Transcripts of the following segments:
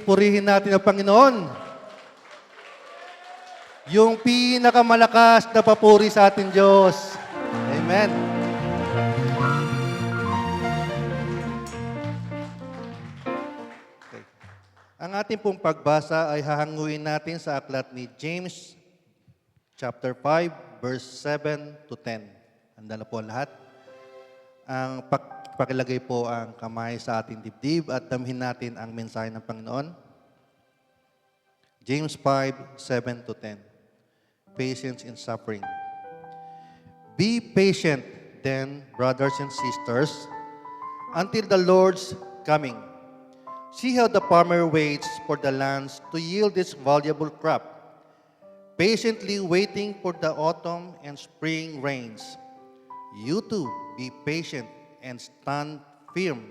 Purihin natin ang Panginoon. Yung pinakamalakas na papuri sa ating Diyos. Amen. Okay. Ang ating pong pagbasa ay hahanguin natin sa aklat ni James, chapter 5, verse 7 to 10. Handa na po ang lahat. Ang pakilagay po ang kamay sa ating dibdib at damhin natin ang mensahe ng Panginoon. James 5, 7 to 10. Patience in suffering. Be patient then, brothers and sisters, until the Lord's coming. See how the farmer waits for the lands to yield its valuable crop, patiently waiting for the autumn and spring rains. You too, be patient and stand firm,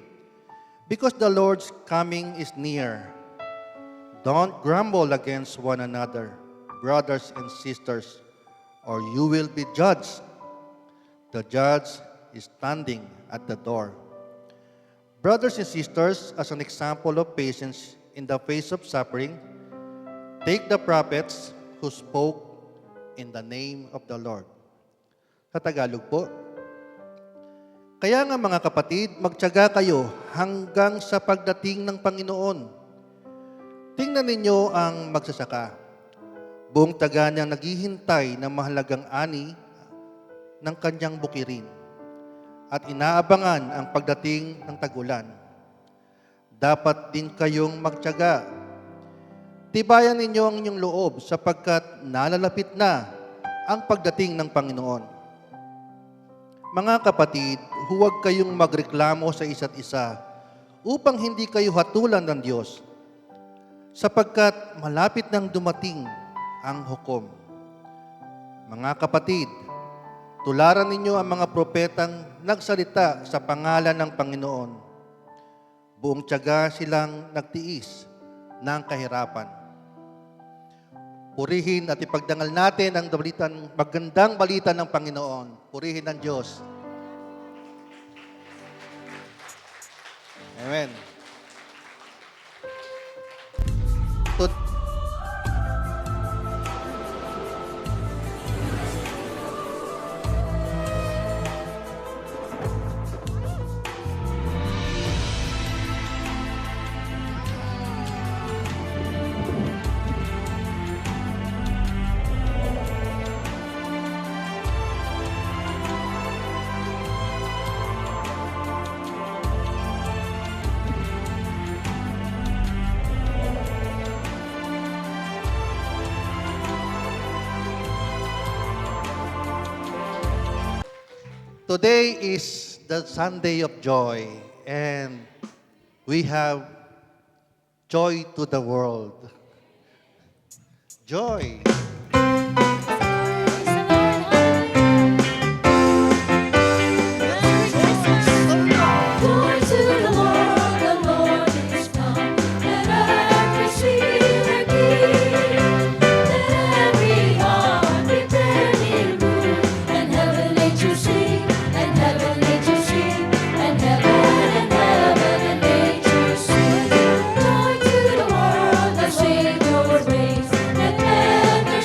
because the Lord's coming is near. Don't grumble against one another, brothers and sisters, or you will be judged. The judge is standing at the door. Brothers and sisters, as an example of patience in the face of suffering, take the prophets who spoke in the name of the Lord. Sa Tagalog po, kaya nga mga kapatid, magtiyaga kayo hanggang sa pagdating ng Panginoon. Tingnan ninyo ang magsasaka. Buong taga niyang naghihintay ng mahalagang ani ng kanyang bukirin at inaabangan ang pagdating ng tagulan. Dapat din kayong magtiyaga. Tibayan ninyo ang inyong loob sapagkat nalalapit na ang pagdating ng Panginoon. Mga kapatid, huwag kayong magreklamo sa isa't isa upang hindi kayo hatulan ng Diyos sapagkat malapit nang dumating ang hukom. Mga kapatid, tularan ninyo ang mga propetang nagsalita sa pangalan ng Panginoon. Buong tiyaga silang nagtiis ng kahirapan. Purihin at ipagdangal natin ang magandang balita ng Panginoon. Purihin ang Diyos. Amen. Today is the Sunday of joy, and we have joy to the world. Joy. Joy to the world, the Lord is come. Let earth receive her King. Let every heart prepare His room, and heaven nature sing, and heaven nature sing, and heaven and nature sing. Joy to the world, the Savior reigns. Let men their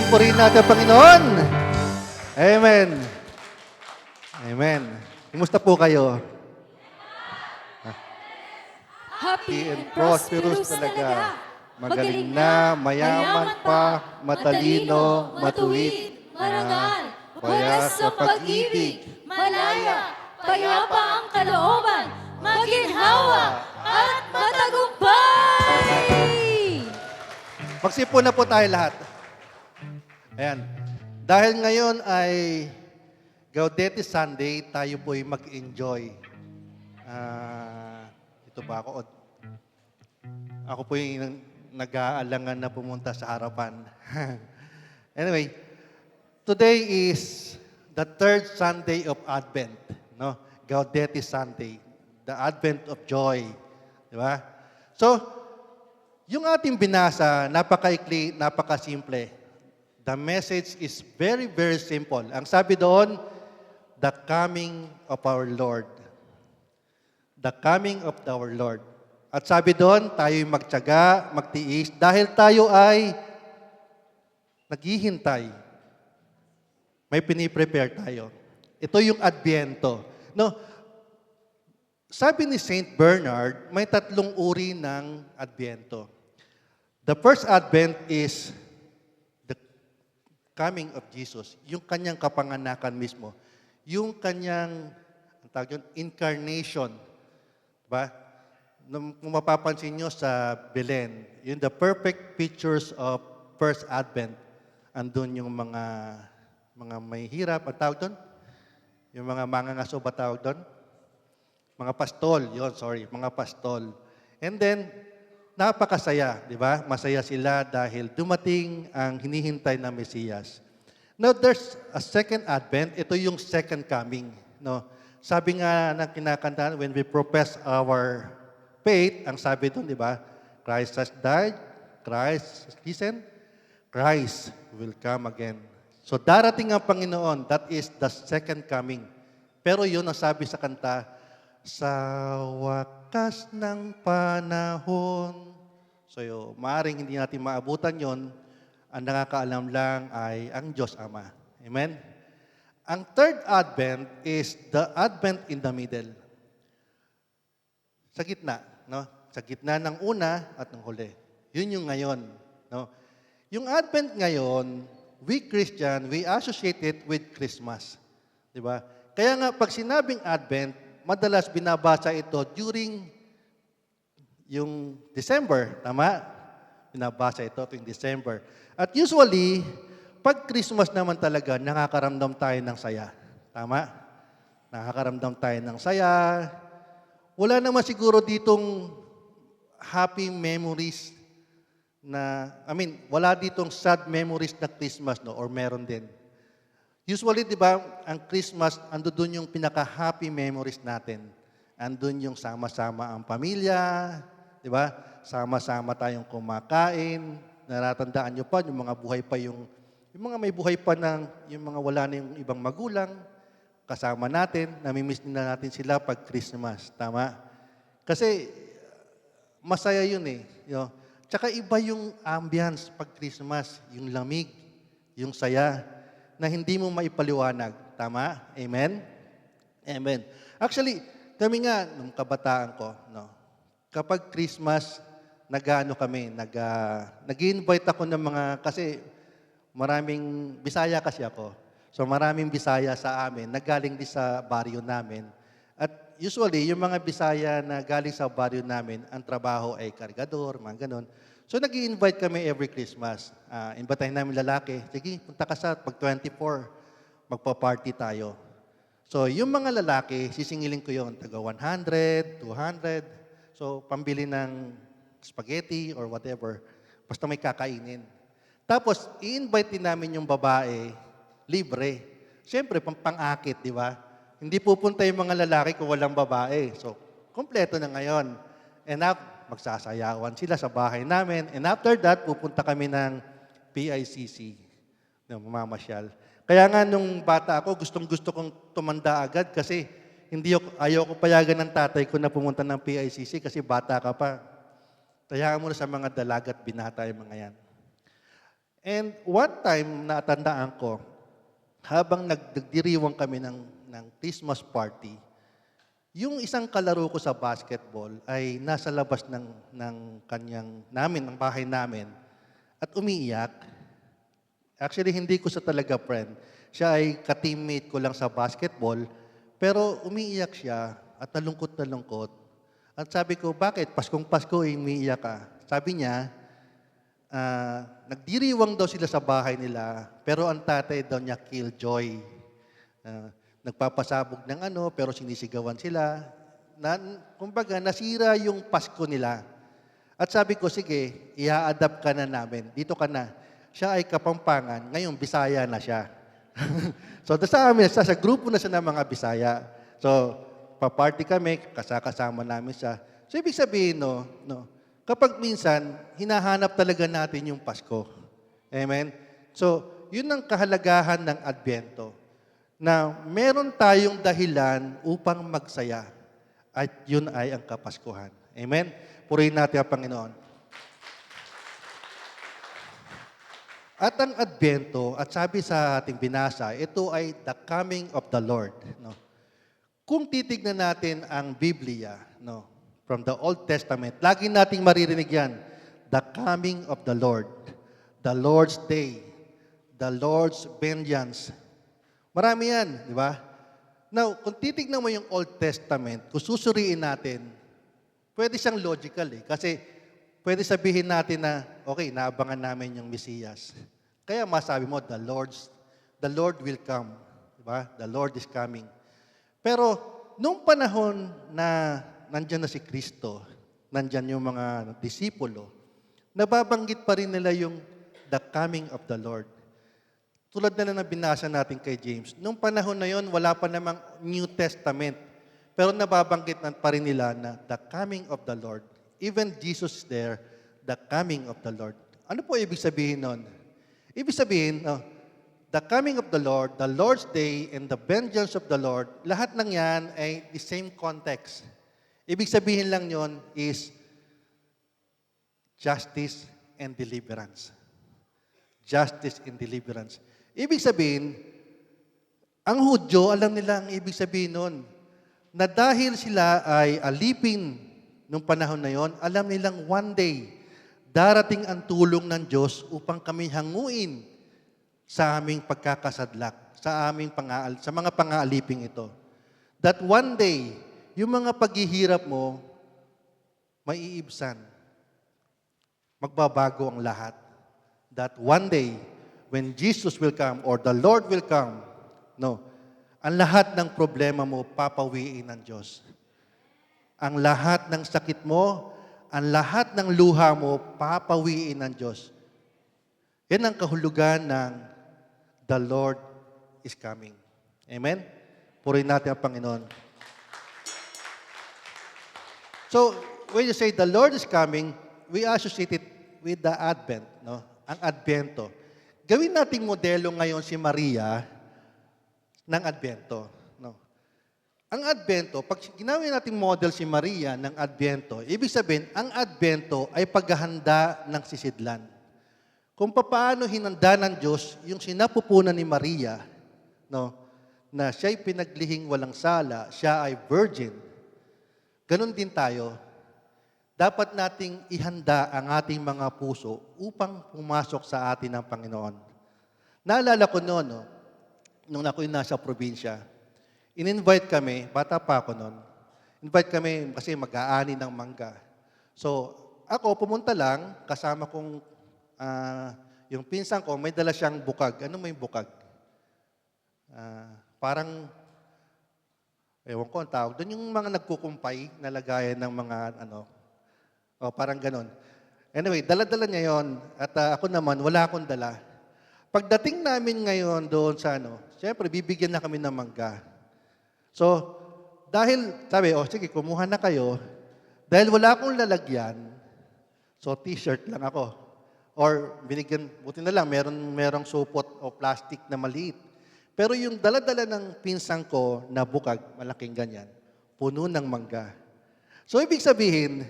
purihin natin ang Panginoon. Amen. Amen. Kumusta po kayo? Happy And prosperous talaga. Magaling na, mayaman pa, matalino, matuwid, marangal, wagas sa pag-ibig, malaya, payapa ang kalooban, maginhawa, at matagumpay! Magsipon na po tayo lahat. Ayan. Dahil ngayon ay Gaudete Sunday, tayo po'y mag-enjoy. Ito ba ako? Ako po'y nag-aalangan na pumunta sa harapan. Anyway, today is the third Sunday of Advent. No? Gaudete Sunday. The Advent of Joy. Di ba? So, yung ating binasa, napakaikli, napakasimple. The message is very, very simple. Ang sabi doon, the coming of our Lord. The coming of our Lord. At sabi doon, tayo'y magtiyaga, magtiis, dahil tayo ay naghihintay. May piniprepare tayo. Ito yung Adbyento. No, sabi ni Saint Bernard, may tatlong uri ng Adbyento. The first Advent is the coming of Jesus, yung kanyang kapanganakan mismo, yung kanyang ang tawag yun, incarnation. Diba? Kung mapapansin nyo sa Belen, yung the perfect pictures of first Advent, andun yung mga may hirap, ang tawag doon? Yung mga mangangaso ba tawag doon? Mga pastol, mga pastol. And then, napakasaya, di ba? Masaya sila dahil dumating ang hinihintay na Mesiyas. Now, there's a second Advent. Ito yung second coming. No? Sabi nga ng kinakantahan, when we profess our faith, ang sabi doon, di ba? Christ has died, Christ has risen, Christ will come again. So, darating ang Panginoon, that is the second coming. Pero yun ang sabi sa kanta, sa wakas ng panahon. So, maaaring hindi natin maabutan yon. Ang nakakaalam lang ay ang Diyos Ama. Amen? Ang third Advent is the Advent in the middle. Sa gitna, no? Sa gitna ng una at ng huli. Yun yung ngayon, no? Yung Advent ngayon, we Christian, we associate it with Christmas. Di ba? Kaya nga, pag sinabing Advent, madalas binabasa ito during yung December. Tama? Binabasa ito tuwing December. At usually, pag Christmas naman talaga, nakakaramdam tayo ng saya. Tama? Nakakaramdam tayo ng saya. Wala naman siguro ditong happy memories wala ditong sad memories na Christmas, no? Or meron din. Usually, di ba, ang Christmas, ando doon yung pinaka-happy memories natin. Andun yung sama-sama ang pamilya, di ba? Sama-sama tayong kumakain. Natatandaan nyo pa, yung mga buhay pa yung mga may buhay pa yung mga wala na yung ibang magulang, kasama natin, namimiss na natin sila pag Christmas. Tama? Kasi, masaya yun eh. You know? Tsaka iba yung ambience pag Christmas, yung lamig, yung saya, na hindi mo maipaliwanag. Tama? Amen? Amen. Actually, kami nga, nung kabataan ko, no, kapag Christmas, nag-invite ako ng mga, kasi Bisaya kasi ako. So maraming Bisaya sa amin, nagaling din sa baryo namin. At usually, yung mga Bisaya na galing sa baryo namin, ang trabaho ay kargador, mga ganon. So nag-i-invite kami every Christmas. Invitahin namin lalaki, sige, punta ka sa pag 24, magpa-party tayo. So yung mga lalaki, sisingilin ko yon taga 100, 200. So pambili ng spaghetti or whatever, basta may kakainin. Tapos, i-invite din namin yung babae, libre. Siyempre, pang-akit, di ba? Hindi pupunta yung mga lalaki kung walang babae. So, kompleto na ngayon. And magsasayawan sila sa bahay namin. And after that, pupunta kami ng PICC, ng mamamasyal. Kaya nga, nung bata ako, gustong-gusto kong tumanda agad kasi ayaw ko payagan ng tatay ko na pumunta ng PICC kasi bata ka pa. Tayaan mo na sa mga dalagat binata yung mga yan. And one time, natandaan ko, habang nagdiriwang kami ng Christmas party, yung isang kalaro ko sa basketball ay nasa labas ng ng bahay namin, at umiiyak. Actually, hindi ko siya talaga friend. Siya ay ka-teammate ko lang sa basketball, pero umiiyak siya at nalungkot na lungkot. At sabi ko, bakit? Paskong Pasko, umiiyak ka. Sabi niya, nagdiriwang daw sila sa bahay nila, pero ang tatay daw niya killjoy. Nagpapasabog ng pero sinisigawan sila. Kumbaga, nasira yung Pasko nila. At sabi ko, sige, i-adapt ka na namin. Dito ka na. Siya ay Kapampangan, ngayon Bisaya na siya. So, sa amin, sa grupo na siya ng mga Bisaya. So, pa-party kami, kasama namin siya. So, ibig sabihin, kapag minsan, hinahanap talaga natin yung Pasko. Amen? So, yun ang kahalagahan ng Adbyento. Na meron tayong dahilan upang magsaya. At yun ay ang Kapaskuhan. Amen? Purihin natin ang Panginoon. At ang Adbyento, at sabi sa ating binasa, ito ay the coming of the Lord. No? Kung titignan natin ang Biblia, from the Old Testament, lagi nating maririnig yan, the coming of the Lord, the Lord's day, the Lord's vengeance. Marami yan, di ba? Now, kung titignan mo yung Old Testament, kung susuriin natin, pwede siyang logical kasi pwede sabihin natin na, okay, naabangan namin yung Mesiyas. Kaya masabi mo, the Lord will come. Diba? The Lord is coming. Pero, nung panahon na nandyan na si Kristo, nandyan yung mga disipulo, nababanggit pa rin nila yung the coming of the Lord. Tulad na binasa natin kay James, nung panahon na yon, wala pa namang New Testament. Pero nababanggit pa rin nila na the coming of the Lord. Even Jesus there, the coming of the Lord. Ano po ibig sabihin nun? Ibig sabihin, the coming of the Lord, the Lord's day, and the vengeance of the Lord, lahat ng yan ay the same context. Ibig sabihin lang yon is justice and deliverance. Justice and deliverance. Ibig sabihin, ang Hudyo, alam nila ang ibig sabihin nun, na dahil sila ay alipin nung panahon na yon, alam nilang one day, darating ang tulong ng Diyos upang kami hanguin sa aming pagkakasadlak, sa mga pang-aaliping ito. That one day, yung mga paghihirap mo, maiibsan. Magbabago ang lahat. That one day, when Jesus will come or the Lord will come, ang lahat ng problema mo papawiin ng Diyos. Ang lahat ng sakit mo, ang lahat ng luha mo papawiin ng Diyos. Yan ang kahulugan ng the Lord is coming. Amen? Purihin natin ang Panginoon. So, when you say the Lord is coming, we associate it with the Advent, ang Adbyento. Gawin nating modelo ngayon si Maria ng Adbyento. Ang Adbyento, pag ginawin nating model si Maria ng Adbyento, ibig sabihin, ang Adbyento ay paghahanda ng sisidlan. Kung paano hinanda ng Diyos yung sinapupunan ni Maria, na siya'y pinaglihing walang sala, siya ay virgin. Ganon din tayo. Dapat nating ihanda ang ating mga puso upang pumasok sa atin ng Panginoon. Naalala ko noon, nung ako'y nasa probinsya, in-invite kami, bata pa ako noon, invite kami kasi mag-aani ng mangga. So, ako pumunta lang, kasama kong, yung pinsan ko, may dala siyang bukag. Ano may bukag? Parang, ewan ko ang tawag. Doon yung mga nagkukumpay na lagayan ng mga, parang ganon. Anyway, dala-dala niya yon at ako naman, wala akong dala. Pagdating namin ngayon doon sa siyempre, bibigyan na kami ng mangga. So, dahil, sabi, sige, kumuha na kayo. Dahil wala akong lalagyan, so t-shirt lang ako. Or binigyan, buti na lang, merong supot o plastic na maliit. Pero yung dala-dala ng pinsang ko na bukag, malaking ganyan, puno ng mangga. So, ibig sabihin,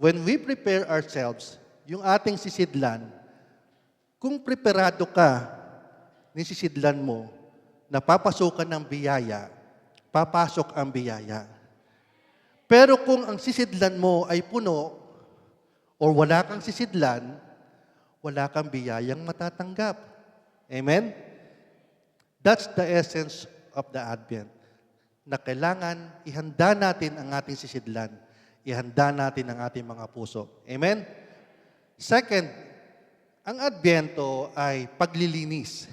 when we prepare ourselves, yung ating sisidlan, Kung preparado ka, nisisidlan mo, na papasukan ng biyaya, papasok ang biyaya. Pero kung ang sisidlan mo ay puno, or wala kang sisidlan, wala kang biyayang matatanggap. Amen? That's the essence of the Advent. Na kailangan ihanda natin ang ating sisidlan. Ihanda natin ang ating mga puso. Amen? Second, ang Adbyento ay paglilinis.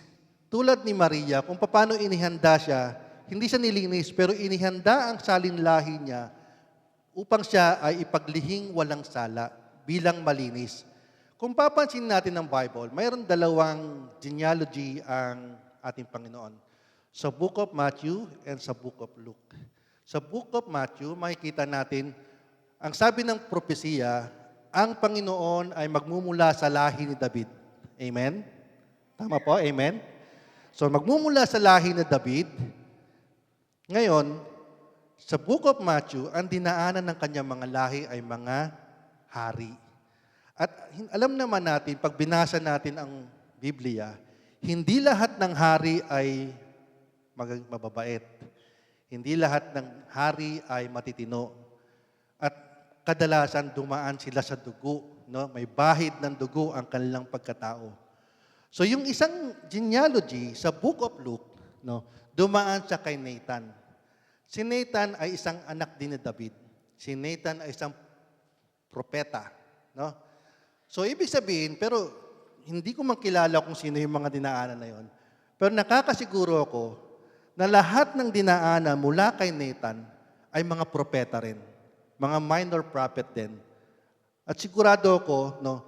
Tulad ni Maria, kung paano inihanda siya, hindi siya nilinis, pero inihanda ang salinlahi niya upang siya ay ipaglihing walang sala bilang malinis. Kung papansin natin ng Bible, mayroon dalawang genealogy ang ating Panginoon. Sa Book of Matthew and sa Book of Luke. Sa Book of Matthew, makikita natin, ang sabi ng propesiya, ang Panginoon ay magmumula sa lahi ni David. Amen? Tama po? Amen? So, magmumula sa lahi ni David. Ngayon, sa Book of Matthew, ang dinaanan ng kanyang mga lahi ay mga hari. At alam naman natin, pag binasa natin ang Biblia, hindi lahat ng hari ay mababait. Hindi lahat ng hari ay matitino. At kadalasan dumaan sila sa dugo. No? May bahid ng dugo ang kanilang pagkatao. So yung isang genealogy sa Book of Luke, no, dumaan siya kay Nathan. Si Nathan ay isang anak din ni David. Si Nathan ay isang propeta. No? So ibig sabihin, pero hindi ko makilala kung sino yung mga dinaanan na yon. Pero nakakasiguro ako na lahat ng dinaanan mula kay Nathan ay mga propeta rin. Mga minor prophet din. At sigurado ako, no,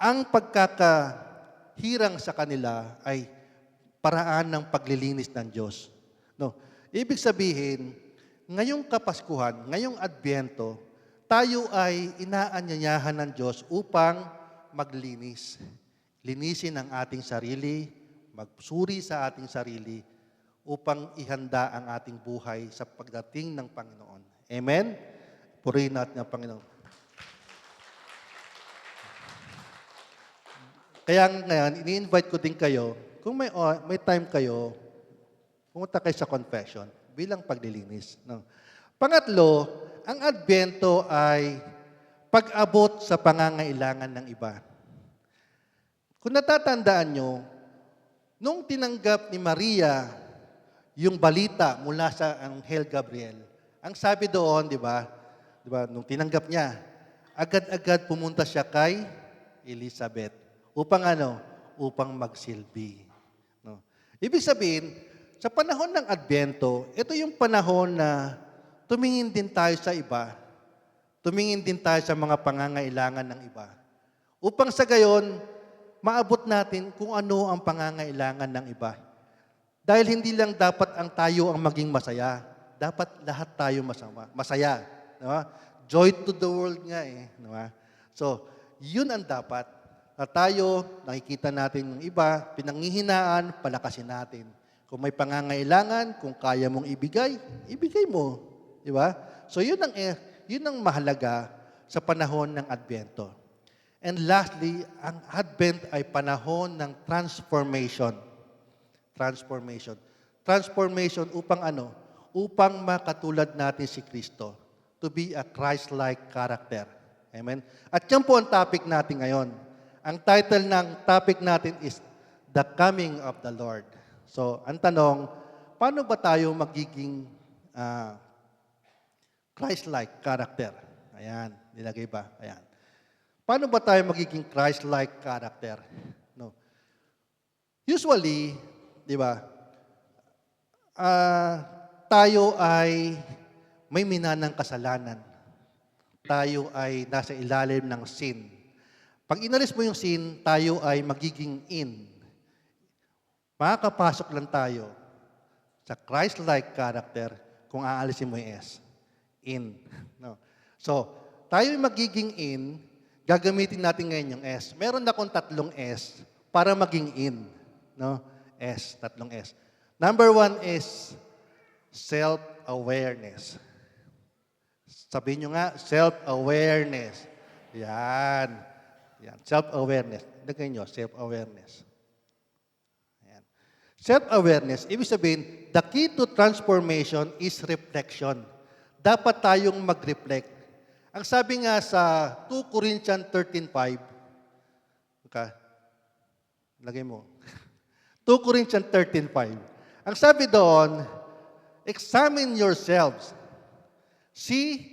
ang pagkakahirang sa kanila ay paraan ng paglilinis ng Diyos. No. Ibig sabihin, ngayong Kapaskuhan, ngayong Adbyento, tayo ay inaanyayahan ng Diyos upang maglinis. Linisin ang ating sarili, magsuri sa ating sarili, upang ihanda ang ating buhay sa pagdating ng Panginoon. Amen? Purihin natin ang Panginoon. Kaya ngayon, ini-invite ko din kayo, kung may time kayo, pumunta kayo sa confession bilang paglilinis. No? Pangatlo, ang Adbyento ay pag-abot sa pangangailangan ng iba. Kung natatandaan nyo, nung tinanggap ni Maria yung balita mula sa Anghel Gabriel, ang sabi doon, di ba, nung tinanggap niya, agad-agad pumunta siya kay Elizabeth. Upang ano? Upang magsilbi. No? Ibig sabihin, sa panahon ng Adbyento, ito yung panahon na tumingin din tayo sa iba. Tumingin din tayo sa mga pangangailangan ng iba. Upang sa gayon, maabot natin kung ano ang pangangailangan ng iba. Dahil hindi lang dapat ang tayo ang maging masaya. Dapat lahat tayo masaya. Diba? Joy to the world nga eh. Diba? So, yun ang dapat. Na tayo, nakikita natin ng iba, pinanghihinaan, palakasin natin. Kung may pangangailangan, kung kaya mong ibigay, ibigay mo. Di ba? So yun ang mahalaga sa panahon ng Adbyento. And lastly, ang Advent ay panahon ng transformation. Transformation. Transformation upang ano? Upang makatulad natin si Kristo. To be a Christ-like character. Amen? At yan po ang topic natin ngayon. Ang title ng topic natin is The Coming of the Lord. So, ang tanong, paano ba tayo magiging Christ-like character? Ayan, nilagay ba? Ayan. Paano ba tayo magiging Christ-like character? No. Usually, di ba, tayo ay may minanang kasalanan. Tayo ay nasa ilalim ng sin. Pag inalis mo yung sin, tayo ay magiging in. Makakapasok lang tayo sa Christ-like character kung aalisin mo yung S. In. No. So, tayo ay magiging in, gagamitin natin ngayon yung S. Meron akong 3 S para maging in. No? S, 3 S. Number 1 is self-awareness. Sabihin nyo nga, self-awareness. Yan. Yan, self-awareness. Lagay nyo, self-awareness. Yan. Self-awareness, ibig sabihin, the key to transformation is reflection. Dapat tayong mag-reflect. Ang sabi nga sa 2 Corinthians 13:5, okay, lagay mo. 2 Corinthians 13:5. Ang sabi doon, examine yourselves. See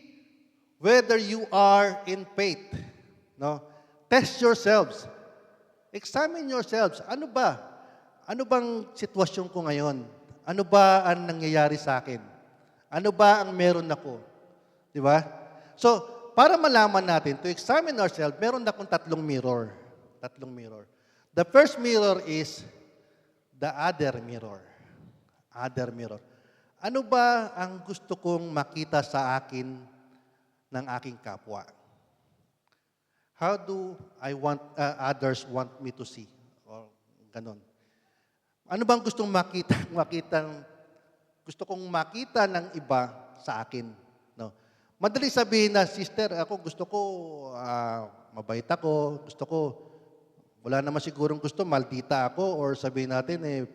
whether you are in faith. No? Test yourselves. Examine yourselves. Ano ba? Ano bang sitwasyon ko ngayon? Ano ba ang nangyayari sa akin? Ano ba ang meron ako? Di ba? So, para malaman natin, to examine ourselves, meron akong 3 mirror. 3 mirror. The first mirror is the other mirror. Other mirror. Ano ba ang gusto kong makita sa akin ng aking kapwa? How do I want others want me to see? Or ganon. Ano bang gustong gusto kong makita ng iba sa akin? No. Madali sabihin na, sister, gusto ko mabait ako, gusto ko wala naman sigurong gusto maldita ako or sabihin natin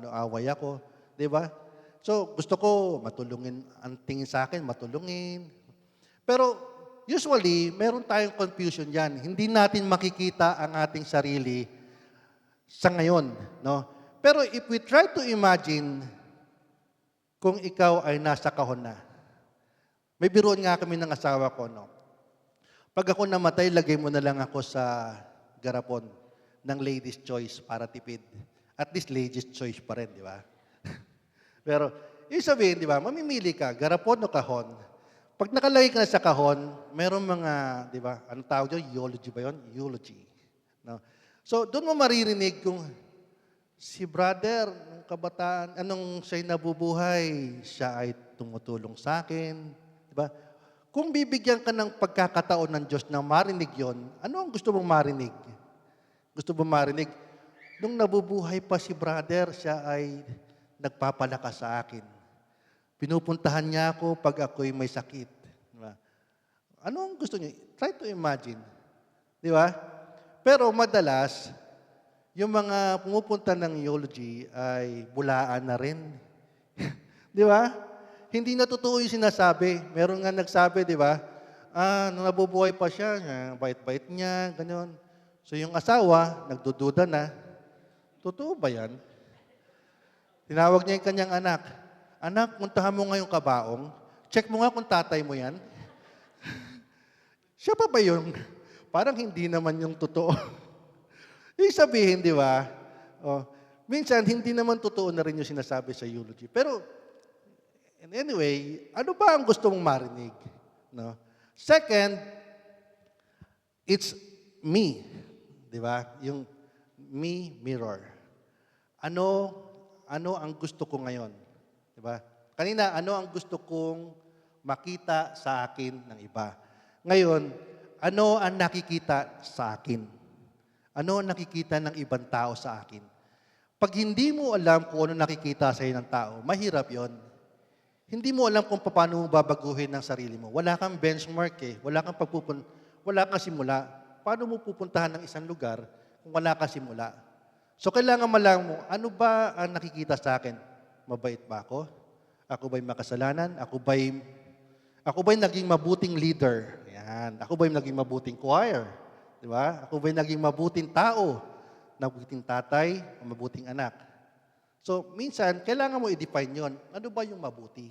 away ako, 'di ba? So, gusto ko matulungin, ang tingin sa akin, matulungin. Pero, usually, meron tayong confusion yan. Hindi natin makikita ang ating sarili sa ngayon. No? Pero if we try to imagine kung ikaw ay nasa kahon na. May biruan nga kami ng asawa ko. No? Pag ako namatay, lagay mo na lang ako sa garapon ng ladies' choice para tipid. At least ladies' choice pa rin, di ba? Pero, yung sabihin, di ba, mamimili ka, garapon o kahon. Pag nakalagay ka na sa kahon, meron mga, di ba, anong tawag yun? Eulogy ba yun? Eulogy. No? So, doon mo maririnig kung si brother, nung kabataan, anong siya'y nabubuhay, siya ay tumutulong sa akin. Di ba? Kung bibigyan ka ng pagkakataon ng Diyos na marinig yon, ano ang gusto mong marinig? Gusto mong marinig? Nung nabubuhay pa si brother, siya ay nagpapalakas sa akin. Pinupuntahan niya ako pag ako'y may sakit. Diba? Ano ang gusto niyo? Try to imagine. Di ba? Pero madalas, yung mga pumupunta ng eulogy ay bulaan na rin. Di ba? Hindi na totoo yung sinasabi. Meron nga nagsabi, di ba? Nung nabubuhay pa siya, bait-bait niya, ganyan. So yung asawa, nagdududa na. Totoo ba yan? Tinawag niya yung kanyang anak. Anak, puntahan mo ngayong kabaong. Check mo nga kung tatay mo yan. Siya pa ba yun? Parang hindi naman yung totoo. Ibig sabihin, di ba? Minsan, hindi naman totoo na rin yung sinasabi sa eulogy. Pero, anyway, ano ba ang gusto mong marinig? No? Second, it's me. Di ba? Yung me mirror. Ano ang gusto ko ngayon? Diba? Kanina, ano ang gusto kong makita sa akin ng iba? Ngayon, ano ang nakikita sa akin? Ano ang nakikita ng ibang tao sa akin? Pag hindi mo alam kung ano nakikita sa ng tao, mahirap yon. Hindi mo alam kung paano mo babaguhin ang sarili mo. Wala kang benchmark wala kang simula. Paano mo pupuntahan ng isang lugar kung wala kang simula? So, kailangan malaman mo, ano ba ang nakikita sa akin? Mabait ba ako? Ako ba'y makasalanan? Ako ba'y naging mabuting leader? Yan. Ako ba'y naging mabuting choir? Di ba? Ako ba'y naging mabuting tao? Mabuting tatay? O mabuting anak? So, minsan, kailangan mo i-define yon. Ano ba yung mabuti?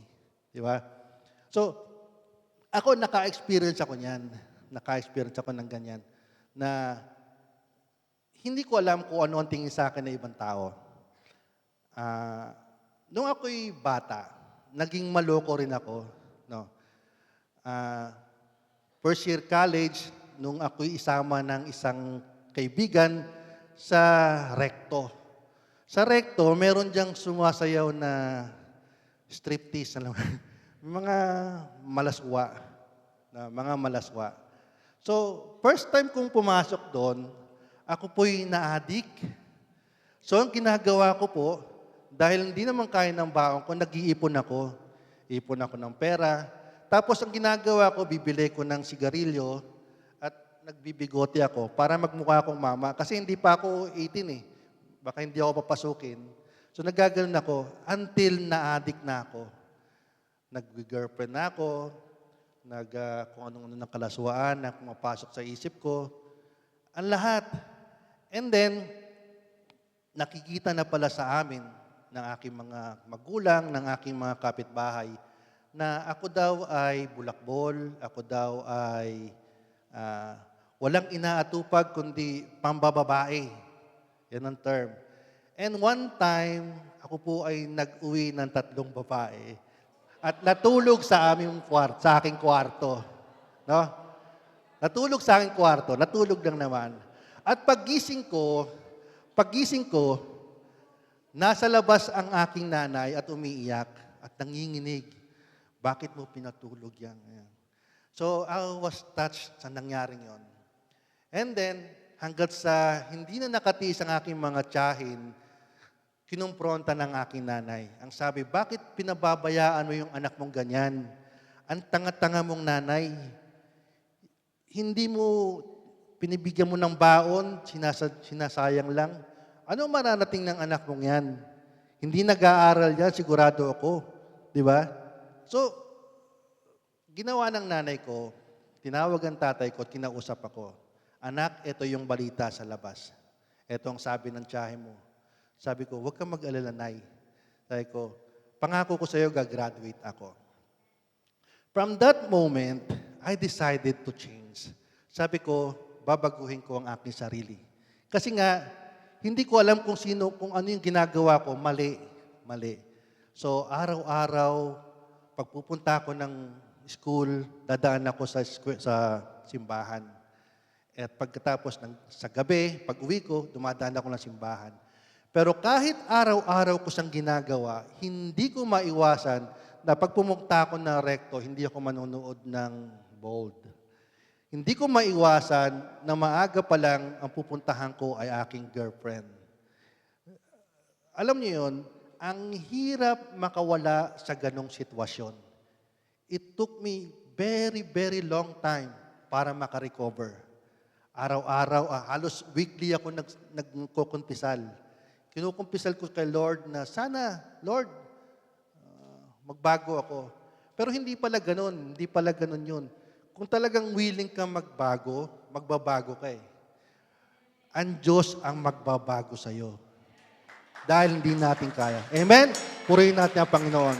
Di ba? So, ako, naka-experience ako niyan. Naka-experience ako ng ganyan. Na hindi ko alam kung ano ang tingin sa akin ng ibang tao. Nung ako'y bata, naging maloko rin ako. No? First year college, nung ako'y isama ng isang kaibigan sa recto. Sa recto, meron diyang sumasayaw na striptease. Mga malaswa. Mga malaswa. So, first time kong pumasok doon, ako po'y na-addict. So, ang ginagawa ko po, dahil hindi naman kaya ng baon ko, nag-iipon ako. Ipon ako ng pera. Tapos, ang ginagawa ko, bibili ko ng sigarilyo at nagbibigote ako para magmukha akong mama. Kasi hindi pa ako 18 eh. Baka hindi ako papasukin. So nagaganon ako until na-addict na ako. Nag-girlfriend na ako, kung anong-ano ng kalaswaan na pumapasok sa isip ko. Ang lahat. And then, nakikita na pala sa amin ng aking mga magulang, ng aking mga kapitbahay, na ako daw ay bulakbol, ako daw ay walang inaatupag kundi pambababae. Yan ang term. And one time, ako po ay nag-uwi ng 3 babae at natulog sa aming sa aking kwarto. No? Natulog sa aking kwarto, natulog lang naman. At paggising ko, nasa labas ang aking nanay at umiiyak at nanginginig. Bakit mo pinatulog yan? Ayan. So, I was touched sa nangyaring yon. And then, hanggat sa hindi na nakatiis ang aking mga tiyahin, kinumpronta ng aking nanay. Ang sabi, bakit pinababayaan mo yung anak mong ganyan? Ang tanga-tanga mong nanay. Hindi mo pinibigyan mo ng baon, sinasayang lang. Ano mararating ng anak mong yan? Hindi nag-aaral yan, sigurado ako. Di ba? So, ginawa ng nanay ko, tinawag ang tatay ko at kinausap ako. Anak, ito yung balita sa labas. Ito ang sabi ng tiyahe mo. Sabi ko, huwag kang mag-alala, Nay. Sabi ko, pangako ko sa iyo, gagraduate ako. From that moment, I decided to change. Sabi ko, babaguhin ko ang aking sarili. Kasi nga, hindi ko alam kung ano yung ginagawa ko, mali. So, araw-araw, pagpupunta ako ng school, dadaan ako sa simbahan. At pagkatapos sa gabi, pag uwi ko, dumadaan ako ng simbahan. Pero kahit araw-araw ko siyang ginagawa, hindi ko maiwasan na pag pumunta ako ng recto, hindi ako manonood ng bold. Hindi ko maiwasan na maaga pa lang ang pupuntahan ko ay aking girlfriend. Alam niyo yun, ang hirap makawala sa ganong sitwasyon. It took me very, very long time para makarecover. Araw-araw, halos weekly ako nagkukumpisal. Kinukumpisal ko kay Lord na sana, Lord, magbago ako. Pero hindi pala ganun yun. Kung talagang willing ka magbago, magbabago ka eh. Ang Diyos ang magbabago sa'yo. Dahil hindi natin kaya. Amen? Purihin natin ang Panginoon.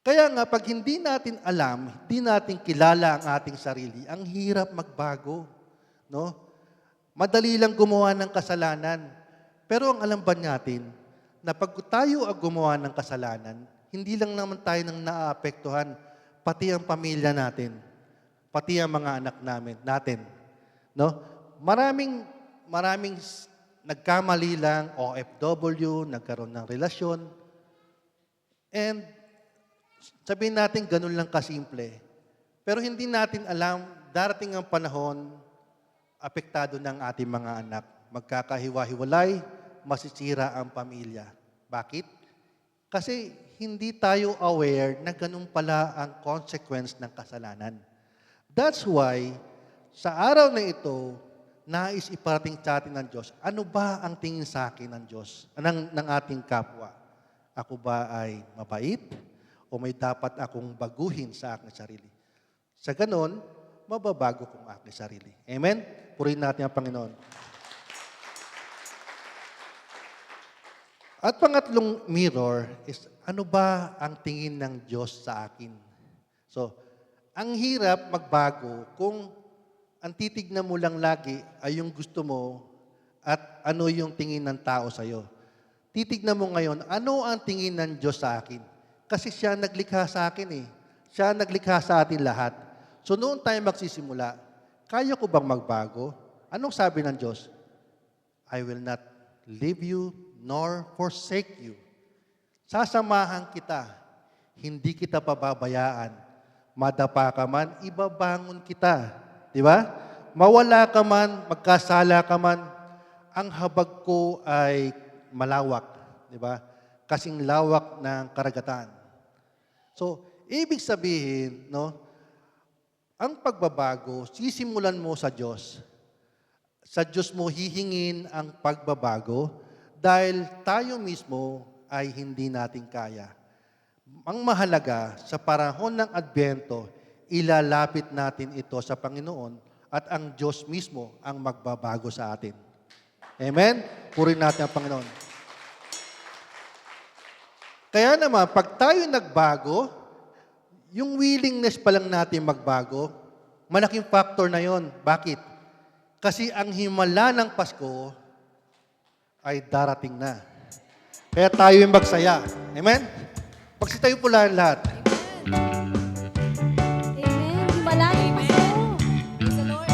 Kaya nga, pag hindi natin alam, hindi natin kilala ang ating sarili, ang hirap magbago. No? Madali lang gumawa ng kasalanan. Pero ang alam ba natin, na pag tayo ang gumawa ng kasalanan, hindi lang naman tayo nang naaapektuhan, pati ang pamilya natin, pati ang mga anak natin. No? Maraming nagkamali lang, OFW, nagkaroon ng relasyon, and sabihin natin ganun lang kasimple. Pero hindi natin alam, darating ang panahon, apektado ng ating mga anak. Magkakahiwa-hiwalay, masisira ang pamilya. Bakit? Kasi hindi tayo aware na ganun pala ang consequence ng kasalanan. That's why, sa araw na ito, nais iparating sa atin ng Diyos, ano ba ang tingin sa akin ng Diyos, ng ating kapwa? Ako ba ay mabait? O may dapat akong baguhin sa aking sarili? Sa ganon, mababago kong aking sarili. Amen? Purihin natin ang Panginoon. At pangatlong mirror is, ano ba ang tingin ng Diyos sa akin? So, ang hirap magbago kung ang titignan mo lang lagi ay yung gusto mo at ano yung tingin ng tao sa'yo. Titignan mo ngayon, ano ang tingin ng Diyos sa akin? Kasi siya naglikha sa akin eh. Siya naglikha sa atin lahat. So noon tayo magsisimula, kaya ko bang magbago? Anong sabi ng Diyos? I will not leave you nor forsake you. Sasamahan kita, hindi kita pababayaan. Madapa ka man, ibabangon kita. Di ba? Mawala ka man, magkasala ka man, ang habag ko ay malawak. Di ba? Kasing lawak ng karagatan. So, ibig sabihin, no, ang pagbabago, sisimulan mo sa Diyos. Sa Diyos mo hihingin ang pagbabago dahil tayo mismo ay hindi natin kaya. Ang mahalaga, sa panahon ng Adbyento, ilalapit natin ito sa Panginoon at ang Diyos mismo ang magbabago sa atin. Amen? Purihin natin ang Panginoon. Kaya naman, pag tayo nagbago, yung willingness pa lang natin magbago, malaking factor na yon. Bakit? Kasi ang himala ng Pasko ay darating na. Kaya tayo yung magsaya. Amen? Pagsitayo po lahat. Amen. Himala ng Pasko. Praise the Lord.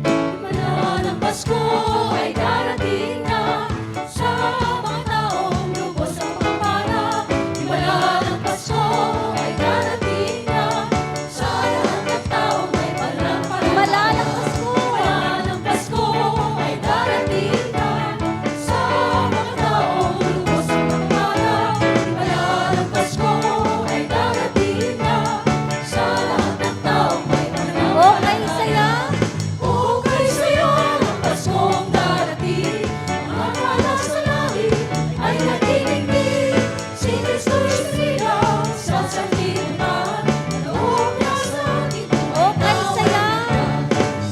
Himala ng Pasko ay darating na sa mga taong lubos ang pagpapala. Himala ng Pasko ay darating na sa lahat ng taong may panampalataya. Himala ng Pasko. Himala ng Pasko ay darating na sa mga taong lubos ang pagpapala. Himala ng Pasko ay darating na sa lahat ng taong may Oh, panampalataya. ay saya. Okay sa'yo ang Paskong darating. Mga akala sa langit ay nagtitingting. Si Kristo'y sumigaw sa sanlibutan. Loob niya sa ating Oh, ay saya.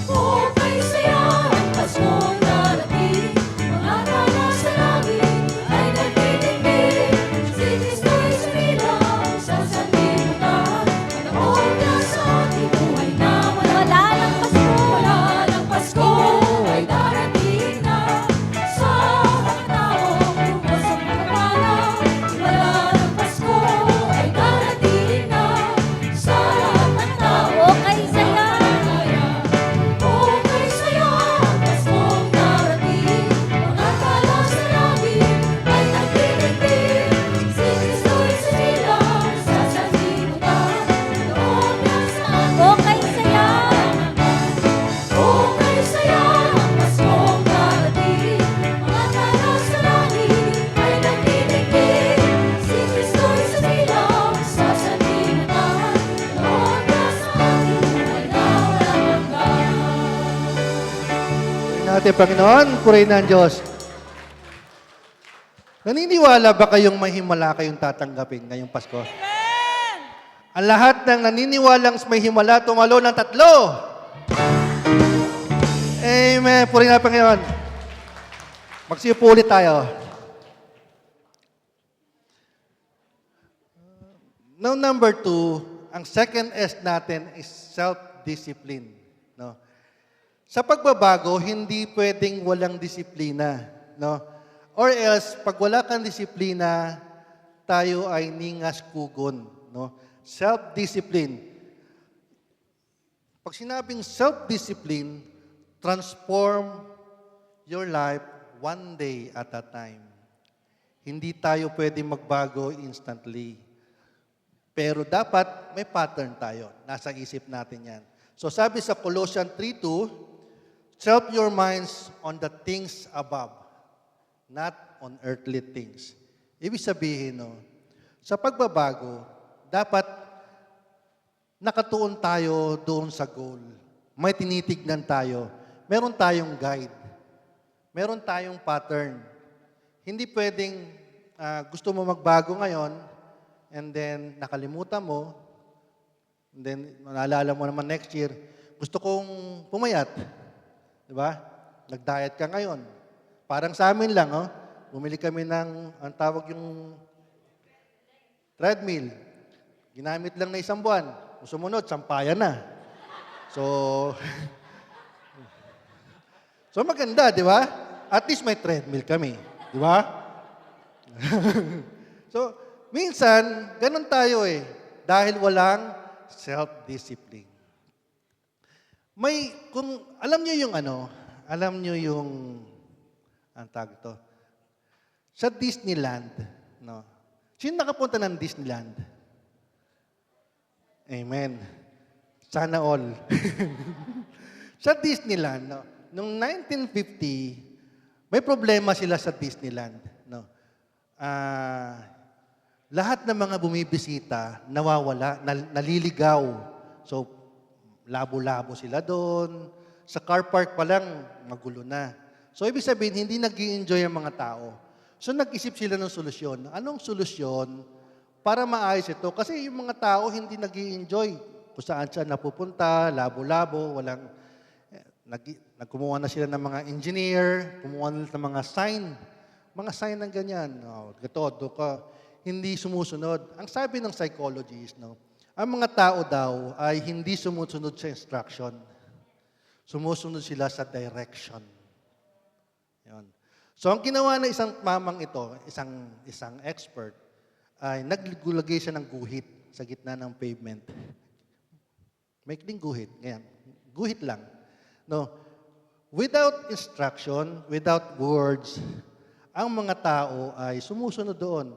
Okay sa'yo ang Paskong darating. Mga akala sa langit ay nagtitingting. Si Kristo'y sumigaw sa sanlibutan. Loob niya sa ating buhay na Wala ng Pasko. wala ng Pasko ay darating na sa mga taong lubos ang pagpapala. Wala ng Pasko ay darating na sa lahat ng taong Oh, ay saya. kaya. Okay sa'yo ang Paskong darating. Mga akala sa langit ay nagtitingting. Si Kristo'y sumilaw sa sanlibutan. Loob niya sa ating Oh, ay saya. okay sa'yo ang Paskong darating. Mga akala sa langit ay nagtitingting. Si Kristo'y sumilaw sa sanlibutan. Loob niya sa ating buhay na walang hanggan. Purihin natin, Panginoon. Purihin ng Diyos. Naniniwala ba kayong may himala kayong tatanggapin ngayong Pasko? Ang lahat ng naniniwalang may himala, tumalo ng 3. Amen. Purihin natin, Panginoon. Magsiupo ulit tayo. Now, number 2, ang second S natin is self-discipline. No? Sa pagbabago, hindi pwedeng walang disiplina. No? Or else, pag wala kang disiplina, tayo ay ningas kugon. No? Self-discipline. Pag sinabing self-discipline, transform your life one day at a time. Hindi tayo pwedeng magbago instantly. Pero dapat may pattern tayo. Nasa isip natin yan. So sabi sa Colossians 3:2, set your minds on the things above, not on earthly things. Ibig sabihin, no, sa pagbabago, dapat nakatuon tayo doon sa goal. May tinitignan tayo. Meron tayong guide. Meron tayong pattern. Hindi pwedeng gusto mo magbago ngayon, and then nakalimutan mo, and then naalala mo naman next year, gusto kong pumayat. Di ba? Nag-diet ka ngayon. Parang sa amin lang, oh, bumili kami ng, ang tawag yung treadmill. Ginamit lang na 1 buwan. Sumunod, sampayan na. So, so maganda, di ba? At least may treadmill kami. Di ba? So, minsan, ganun tayo eh. Dahil walang self-discipline. Kung alam nyo yung ang tawag to, sa Disneyland, no? Sino nakapunta ng Disneyland? Amen. Sana all. Sa Disneyland, no? Noong 1950, may problema sila sa Disneyland, no? lahat ng mga bumibisita, nawawala, naliligaw. So, labo-labo sila doon. Sa car park pa lang, magulo na. So, ibig sabihin, hindi nag-i-enjoy ang mga tao. So, nag-isip sila ng solusyon. Anong solusyon para maayos ito? Kasi yung mga tao hindi nag-i-enjoy. Kung saan siya napupunta, labo-labo, walang... Nagkumuha na sila ng mga engineer, kumuha na ng mga sign ng ganyan. Oh, ito, ka, hindi sumusunod. Ang sabi ng psychologist, no, ang mga tao daw ay hindi sumusunod sa instruction. Sumusunod sila sa direction. Yun. So, ang ginawa ng isang mamang ito, isang expert, ay naglagay siya ng guhit sa gitna ng pavement. Maikling guhit. Ganyan. Guhit lang. No. Without instruction, without words, ang mga tao ay sumusunod doon.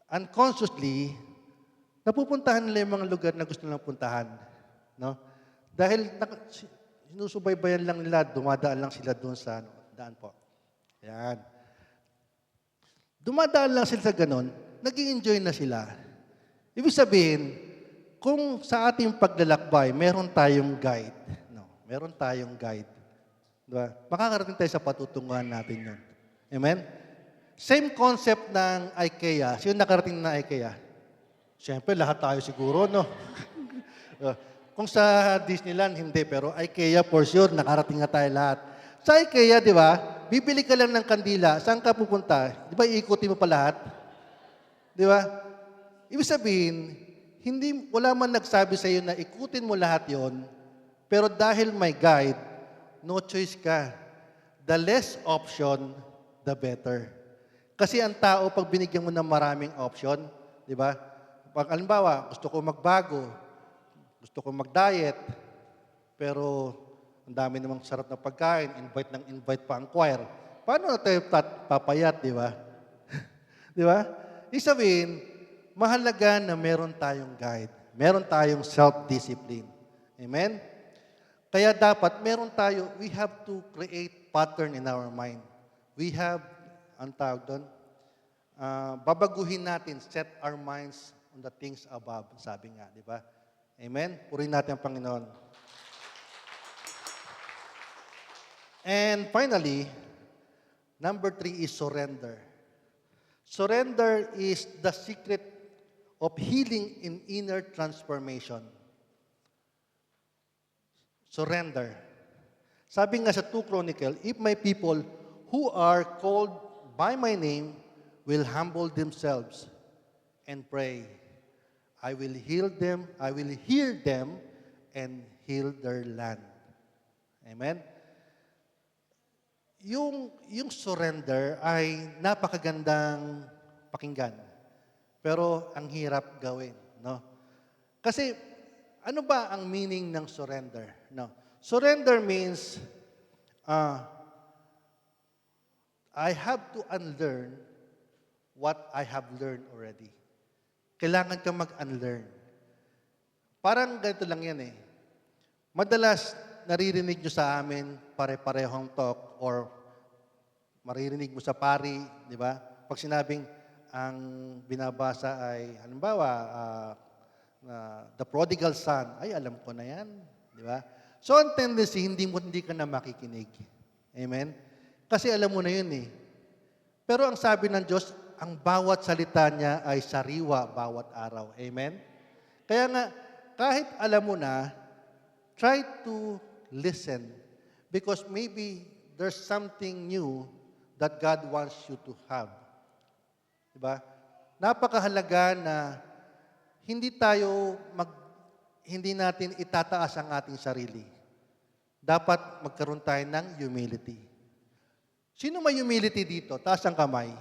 Unconsciously, napupuntahan nila yung mga lugar na gusto nilang puntahan. No? Dahil sinusubaybayan lang nila, dumadaan lang sila doon sa daan po. Yan. Dumadaan lang sila sa ganun, nag-i-enjoy na sila. Ibig sabihin, kung sa ating paglalakbay, meron tayong guide. No, meron tayong guide. Diba? Makakarating tayo sa patutunguhan natin yun. Amen? Same concept ng IKEA. Sino nakarating na IKEA? Siyempre, lahat tayo siguro, no? Kung sa Disneyland, hindi. Pero IKEA, for sure, nakarating na tayo lahat. Sa IKEA, di ba, bibili ka lang ng kandila. Saan ka pupunta? Di ba, iikutin mo pa lahat? Di ba? Ibig sabihin, wala man nagsabi sa iyo na ikutin mo lahat yon, pero dahil may guide, no choice ka. The less option, the better. Kasi ang tao, pag binigyan mo ng maraming option, di ba? Pag alimbawa, gusto ko magbago, gusto ko mag-diet, pero ang dami namang sarap na pagkain, invite pa ang choir. Paano na tayo papayat, di ba? Di ba? Ibig sabihin, mahalaga na meron tayong guide. Meron tayong self-discipline. Amen? Kaya dapat meron tayo, we have to create pattern in our mind. We have, ang tawag doon, babaguhin natin, set our minds on the things above, sabi nga, di ba? Amen? Purihin natin ang Panginoon. And finally, number 3 is surrender. Surrender is the secret of healing in inner transformation. Surrender. Sabi nga sa 2 Chronicle, if my people who are called by my name will humble themselves and pray, I will heal them, I will hear them, and heal their land. Amen? Yung surrender ay napakagandang pakinggan. Pero ang hirap gawin, no? Kasi ano ba ang meaning ng surrender? No. Surrender means I have to unlearn what I have learned already. Kailangan ka mag-unlearn. Parang ganito lang yan eh. Madalas, naririnig nyo sa amin, pare-parehong talk, or maririnig mo sa pari, di ba? Pag sinabing, ang binabasa ay, halimbawa, the prodigal son, ay alam ko na yan, di ba? So, ang tendency, hindi ka na makikinig. Amen? Kasi alam mo na yun eh. Pero ang sabi ng Diyos, ang bawat salita niya ay sariwa bawat araw. Amen? Kaya nga, kahit alam mo na, try to listen because maybe there's something new that God wants you to have. Diba? Napakahalaga na hindi natin itataas ang ating sarili. Dapat magkaroon tayo ng humility. Sino may humility dito? Taas ang kamay.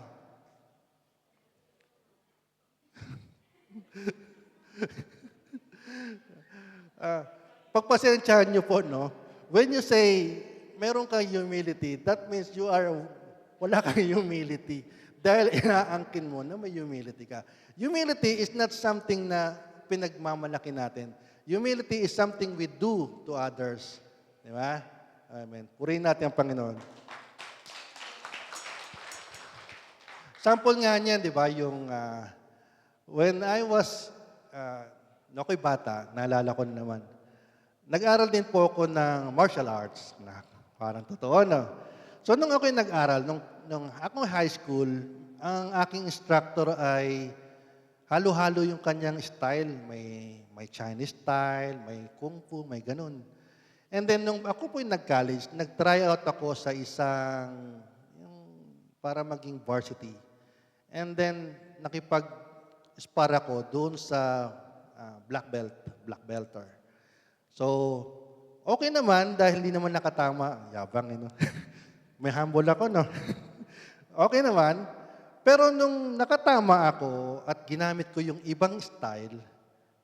Pagpasensyahan niyo po, no? When you say, meron kang humility, that means wala kang humility. Dahil inaangkin mo na may humility ka. Humility is not something na pinagmamalaki natin. Humility is something we do to others. Di ba? Amen. Purihin natin ang Panginoon. Sample nga niyan, di ba, yung When I was, no ako'y bata, naalala ko na naman, nag-aral din po ako ng martial arts na parang totoo, no? So, nung ako'y nag-aral, nung ako high school, ang aking instructor ay halo-halo yung kanyang style. May Chinese style, may Kung Fu, may ganun. And then, nung ako po'y nag-college, nag-try out ako sa isang, yung, para maging varsity. And then, nakipag-spar ako doon sa black belter. So, okay naman dahil hindi naman nakatama. Yabang, no? May humble ako, no? Okay naman. Pero nung nakatama ako at ginamit ko yung ibang style,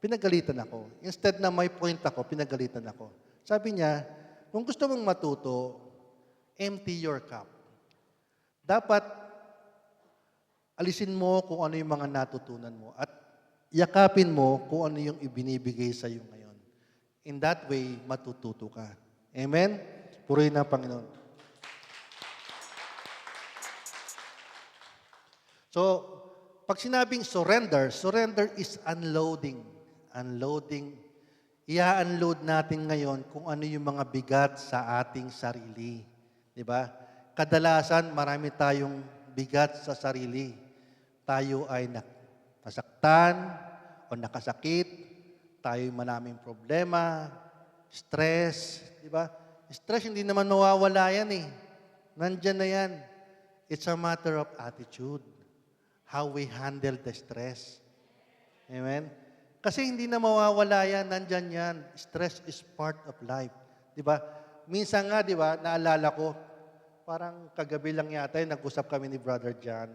pinagalitan ako. Instead na may point ako, pinagalitan ako. Sabi niya, kung gusto mong matuto, empty your cup. Dapat alisin mo kung ano yung mga natutunan mo at yakapin mo kung ano yung ibinibigay sa iyo ngayon. In that way, matututo ka. Amen? Purihin ang Panginoon. So, pag sinabing surrender, surrender is unloading. Unloading. Ia-unload natin ngayon kung ano yung mga bigat sa ating sarili. Di ba? Kadalasan, marami tayong bigat sa sarili. Tayo ay nasaktan o nakasakit. Tayo maraming problema, stress. Di ba? Stress, hindi naman mawawala yan eh. Nandyan na yan. It's a matter of attitude. How we handle the stress. Amen? Kasi hindi na mawawala yan, nandyan yan. Stress is part of life. Di ba? Minsan nga, di ba, naalala ko, parang kagabi lang yata, nag-usap kami ni Brother John.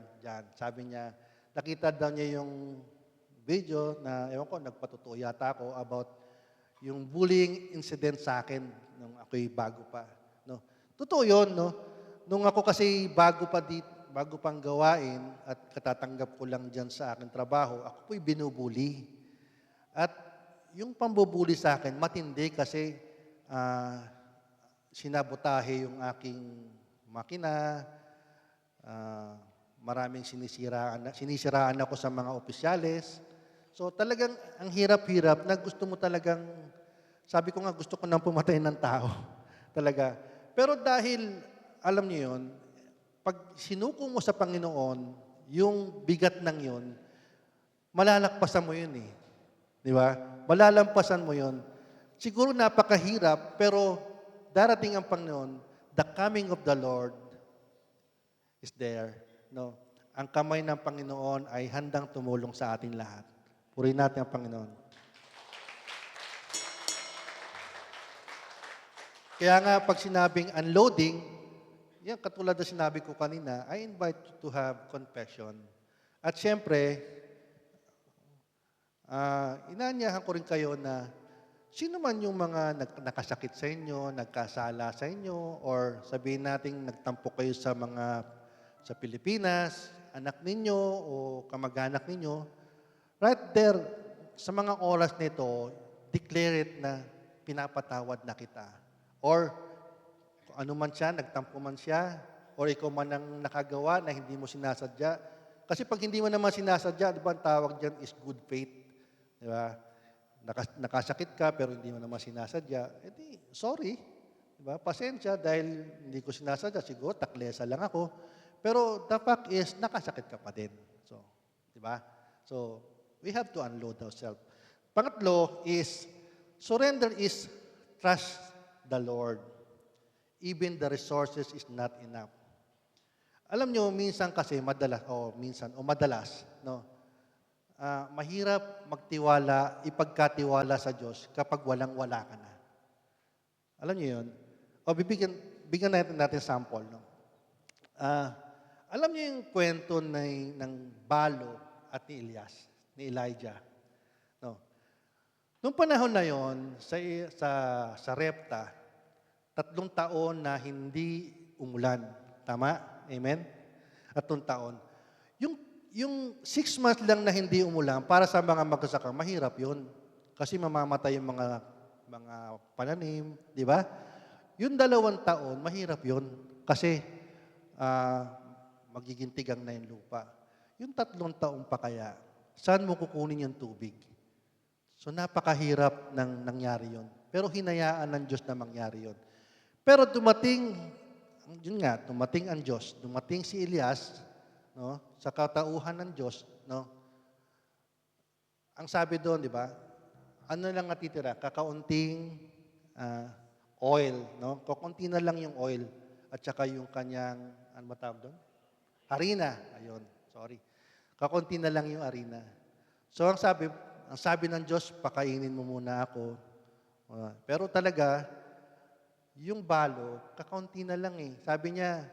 Sabi niya, nakita daw niya yung video na, ewan ko, nagpatutuo yata ako about yung bullying incident sa akin nung ako'y bago pa. No? Totoo yun, no? Nung ako kasi bago pang gawain at katatanggap ko lang dyan sa aking trabaho, ako po'y binubuli. At yung pambubuli sa akin, matindi kasi sinabotahe yung aking makina, maraming sinisiraan ako sa mga opisyales. So talagang ang hirap-hirap na gusto mo talagang, sabi ko nga gusto ko nang pumatay ng tao. Talaga. Pero dahil, alam niyo yun, pag sinuko mo sa Panginoon, yung bigat ng yun, malalakpasan mo yun eh. Di ba? Malalampasan mo yun. Siguro napakahirap, pero darating ang Panginoon, the coming of the Lord is there. No? Ang kamay ng Panginoon ay handang tumulong sa ating lahat. Purihin natin ang Panginoon. Kaya nga, pag sinabing unloading, yan, katulad na sinabi ko kanina, I invite you to have confession. At siyempre, inaanyahan ko rin kayo na sino man yung mga nakasakit sa inyo, nagkasala sa inyo, or sabihin natin nagtampo kayo sa Pilipinas, anak ninyo o kamag-anak ninyo, right there, sa mga oras nito, declare it na pinapatawad na kita. Or ano man siya, nagtampo man siya, or ikaw man ang nakagawa na hindi mo sinasadya. Kasi pag hindi mo naman sinasadya, di ba, ang tawag dyan is good faith. Di ba? Nakasakit ka, pero hindi mo naman sinasadya. Di, sorry. Di ba? Pasensya dahil hindi ko sinasadya. Siguro, taklesa lang ako. Pero the fact is, nakasakit ka pa din. So, di ba? So, we have to unload ourselves. Pangatlo is, surrender is trust the Lord. Even the resources is not enough. Alam nyo, minsan kasi, madalas, no? Mahirap magtiwala, ipagkatiwala sa Diyos kapag walang-wala ka na. Alam nyo yun? O, bigyan natin sample, no? Alam nyo yung kwento ng balo at ni Elijah, no? Noong panahon na yon sa Repta, 3 taon na hindi umulan. Tama? Amen? 3 taon. Yung 6 months lang na hindi umulan, para sa mga magsasaka, mahirap yun. Kasi mamamatay yung mga pananim, di ba? Yung 2 taon, mahirap yun. Kasi magiging tigang na yung lupa. Yung 3 taon pa kaya, saan mo kukunin yung tubig? So napakahirap ng nangyari yon. Pero hinayaan ng Diyos na mangyari yon. Pero dumating, yun nga, dumating ang Diyos. Dumating si Elias, no, sa katauhan ng Diyos, no. Ang sabi doon, di ba? Ano lang natitira? Kakaunting oil, no? Kakunti na lang yung oil at saka yung kanyang, ano ba tawag doon? Harina. Ayun, sorry. Kakunti na lang yung harina. So ang sabi ng Diyos, pakainin mo muna ako. Pero talaga, yung balo, kakaunti na lang eh. Sabi niya,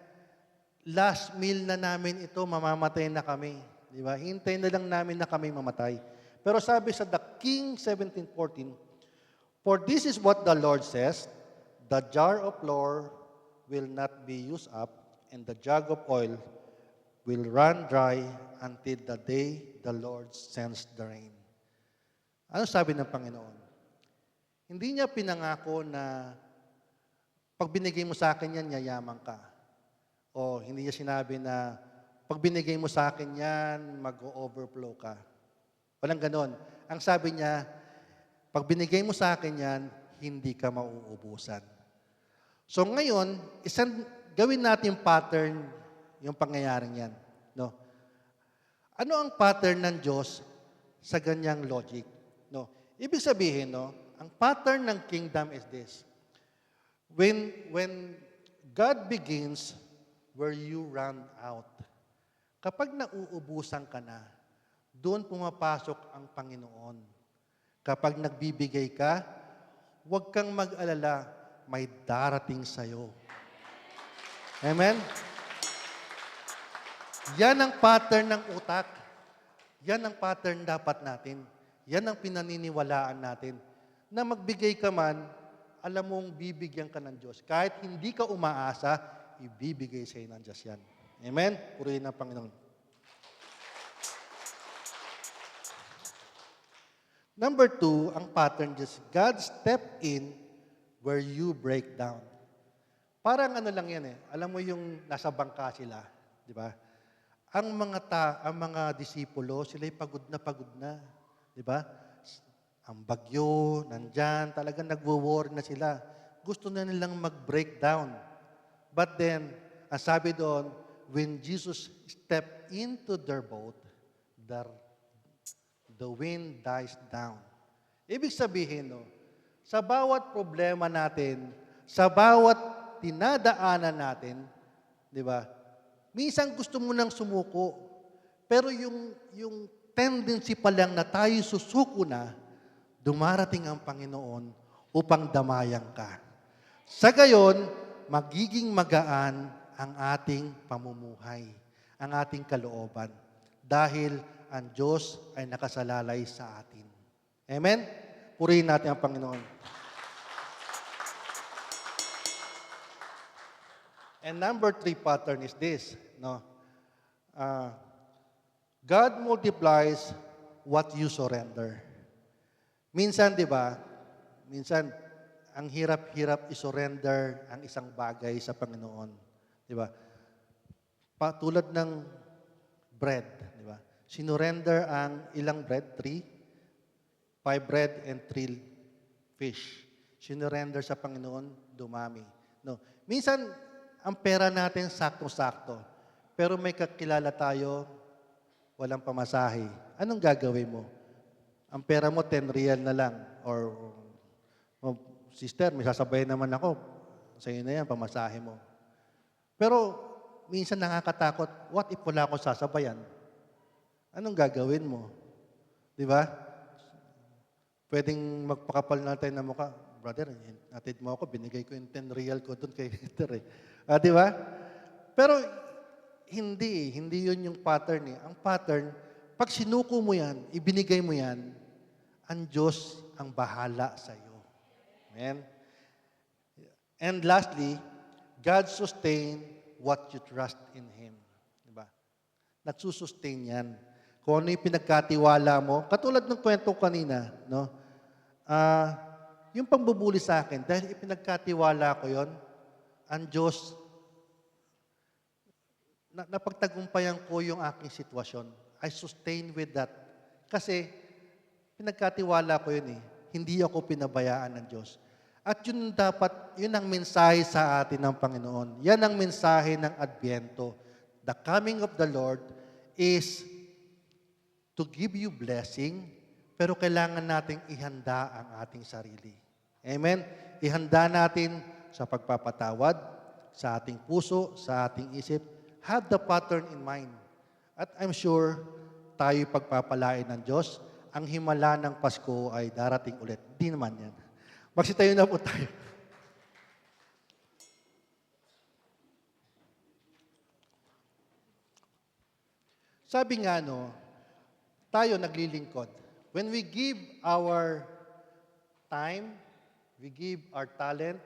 last meal na namin ito, mamamatay na kami. Di ba? Hintayin na lang namin na kami mamatay. Pero sabi sa The King 17:14, "For this is what the Lord says, the jar of flour will not be used up, and the jug of oil will run dry until the day the Lord sends the rain." Ano sabi ng Panginoon? Hindi niya pinangako na pag binigay mo sa akin yan, yayaman ka. O hindi niya sinabi na pag binigay mo sa akin yan, mag-overflow ka. Walang ganon. Ang sabi niya, pag binigay mo sa akin yan, hindi ka mauubusan. So ngayon, gawin natin pattern yung pangyayaring yan. No? Ano ang pattern ng Diyos sa ganyang logic? No? Ibig sabihin, no, ang pattern ng kingdom is this. When God begins where you run out, kapag nauubusan ka na, doon pumapasok ang Panginoon. Kapag nagbibigay ka, huwag kang mag-alala, may darating sa'yo. Amen? Yan ang pattern ng utak. Yan ang pattern dapat natin. Yan ang pinaniniwalaan natin. Na magbigay ka man, alam mong bibigyan ka ng Diyos. Kahit hindi ka umaasa, ibibigay sa'yo ng Diyos yan. Amen? Purihin ang Panginoon. Number 2, ang pattern is God step in where you break down. Parang ano lang yan eh. Alam mo yung nasa bangka sila, di ba? Ang mga disipulo, sila'y pagod na, di ba? Ang bagyo, nandyan, talagang nagwo-worry na sila. Gusto na nilang mag-breakdown. But then, ang sabi doon, when Jesus stepped into their boat, the wind dies down. Ibig sabihin, no, sa bawat problema natin, sa bawat tinadaanan natin, di ba, minsan gusto mo nang sumuko, pero yung tendency pa lang na tayo susuko na, dumarating ang Panginoon upang damayan ka. Sa gayon, magiging magaan ang ating pamumuhay, ang ating kalooban. Dahil ang Diyos ay nakasalalay sa atin. Amen? Purihin natin ang Panginoon. And number 3 pattern is this. No? God multiplies what you surrender. Minsan, di ba, ang hirap-hirap isurrender ang isang bagay sa Panginoon. Di ba? Tulad ng bread, di ba? Sinurrender ang ilang bread? 3? 5 bread and 3 fish. Sinurrender sa Panginoon, dumami. No. Minsan, ang pera natin sakto-sakto. Pero may kakilala tayo, walang pamasahe. Anong gagawin mo? Ang pera mo, 10 real na lang. Or, sister, may sasabayin naman ako. Sa'yo na yan, pamasahe mo. Pero, minsan nakakatakot, what if wala akong sasabayan? Anong gagawin mo? Di ba? Pwedeng magpakapal natin na mukha. Brother, atid mo ako, binigay ko yung 10 real ko doon kay Peter eh. Di ba? Pero hindi yun yung pattern eh. Ang pattern, pag sinuko mo yan, ibinigay mo yan, ang Diyos ang bahala sa iyo. Amen? And lastly, God sustain what you trust in Him. Diba? Nagsusustain yan. Kung ano yung pinagkatiwala mo, katulad ng kwento kanina, no? Yung pambubuli sa akin, dahil ipinagkatiwala ko yon, ang Diyos, napagtagumpayan ko yung aking sitwasyon. I sustain with that. Kasi pinagkatiwala ko yun eh. Hindi ako pinabayaan ng Diyos. At yun dapat, yun ang mensahe sa atin ng Panginoon. Yan ang mensahe ng Adbyento. The coming of the Lord is to give you blessing, pero kailangan nating ihanda ang ating sarili. Amen? Ihanda natin sa pagpapatawad, sa ating puso, sa ating isip. Have the pattern in mind. At I'm sure, tayo pagpapalain ng Diyos. Ang himala ng Pasko ay darating ulit. Hindi naman yan. Magsitayo na po tayo. Sabi nga, no, tayo naglilingkod. When we give our time, we give our talent,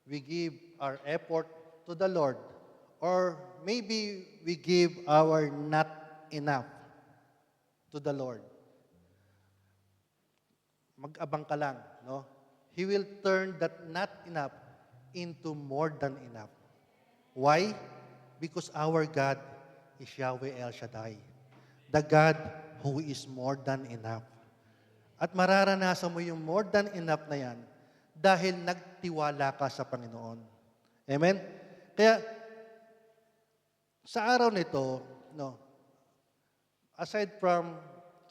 we give our effort to the Lord, or maybe we give our not enough to the Lord. Mag-abang ka lang, no? He will turn that not enough into more than enough. Why? Because our God is Yahweh El Shaddai, the God who is more than enough. At mararanasan mo yung more than enough na yan dahil nagtiwala ka sa Panginoon. Amen? Kaya, sa araw nito, no, aside from,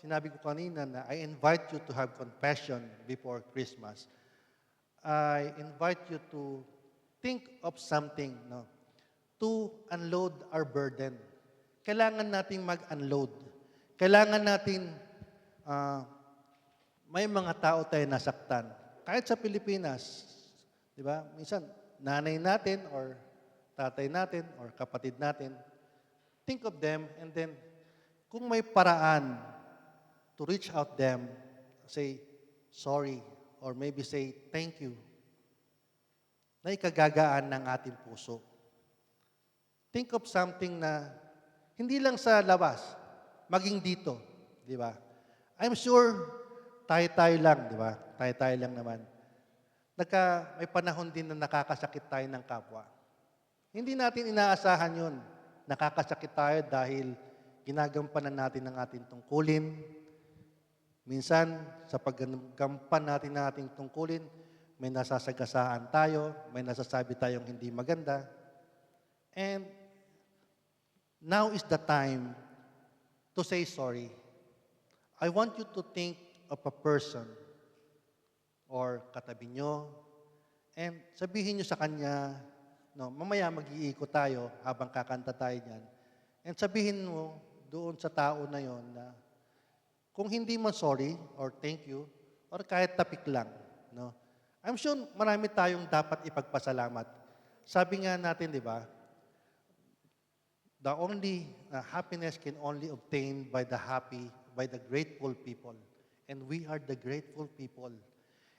sinabi ko kanina na I invite you to have compassion before Christmas, I invite you to think of something, no, to unload our burden. Kailangan nating mag-unload. Kailangan natin, may mga tao tayo nasaktan. Kahit sa Pilipinas, di ba? Minsan, nanay natin or tatay natin or kapatid natin, think of them and then, kung may paraan to reach out them, say, sorry, or maybe say, thank you, na ikagagaan ng ating puso. Think of something na hindi lang sa labas, maging dito, di ba? I'm sure, tayo-tayo lang, di ba? Tayo-tayo lang naman. May panahon din na nakakasakit tayo ng kapwa. Hindi natin inaasahan yun. Nakakasakit tayo dahil ginagampanan natin ang ating tungkulin. Minsan, sa paggampan natin ng ating tungkulin, may nasasagasaan tayo, may nasasabi tayong hindi maganda. And now is the time to say sorry. I want you to think of a person or katabi nyo and sabihin nyo sa kanya, no, mamaya mag-iikot tayo habang kakanta tayo dyan. And sabihin mo doon sa tao na yon na kung hindi man sorry or thank you or kahit tapik lang, no? I'm sure marami tayong dapat ipagpasalamat. Sabi nga natin, di ba? The only happiness can only obtained by the grateful people. And we are the grateful people.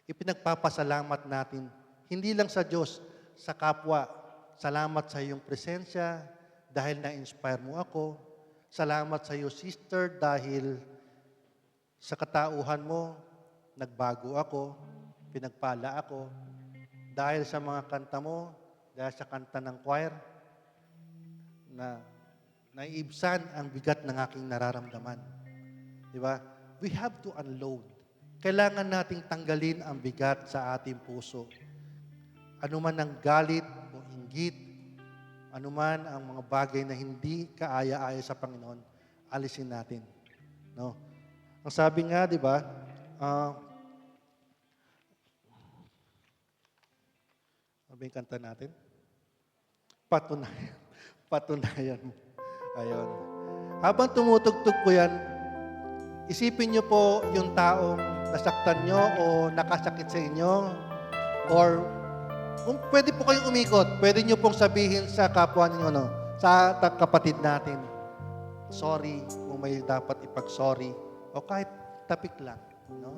Ipinagpapasalamat natin, hindi lang sa Diyos, sa kapwa. Salamat sa iyong presensya dahil na-inspire mo ako. Salamat sa iyo, sister, dahil sa katauhan mo, nagbago ako, pinagpala ako. Dahil sa mga kanta mo, dahil sa kanta ng choir, na naiibsan ang bigat ng aking nararamdaman. Di ba? We have to unload. Kailangan nating tanggalin ang bigat sa ating puso. Ano man ang galit o inggit, ano man ang mga bagay na hindi kaaya-aya sa Panginoon, alisin natin. No? Ang sabi nga, di ba, ano ba yung kanta natin? Patunayan. Patunayan mo. Ayun. Habang tumutugtog po yan, isipin niyo po yung taong nasaktan nyo o nakasakit sa inyo. Or, kung pwede po kayong umikot, pwede niyo pong sabihin sa kapwa ninyo, no? Sa kapatid natin, sorry kung may dapat ipag-sorry. O kahit tapik lang. No?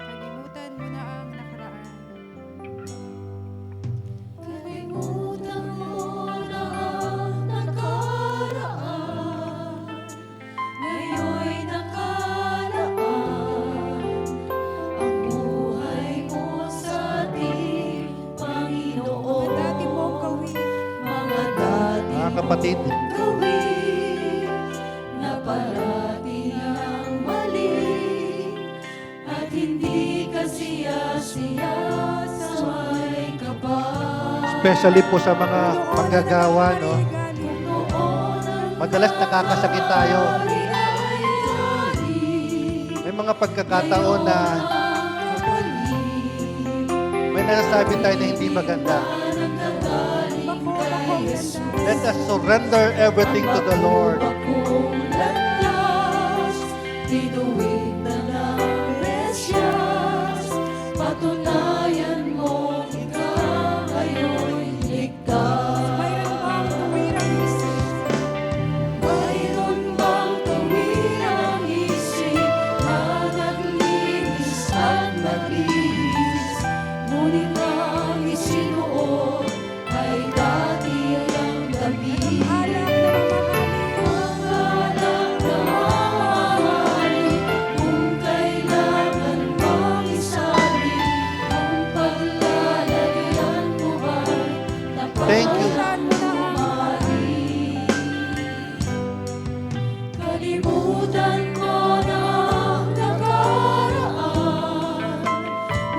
Kalimutan mo na ang nakaraan. Kalimutan mo na ang nakaraan. Ngayon'y nakalaan ang buhay mo sa Especially po sa mga panggagawa, no? Madalas nakakasakit tayo. May mga pagkakataon na may nasasabi tayo na hindi maganda. Let us surrender everything to the Lord. Tinuwid na ng presyas, patunayan mo ikaw ayo'y ligtas. Mayroon bang tuwirang isip na naglinis at nagbihis, ngunit ang isinuot ay dati ang damit. Ang alak na mamahalin, kung kailangan mong isali, ang paglalagyan mo ba'y tapat? Thank you. Kalimutan mo na ang nakaraan,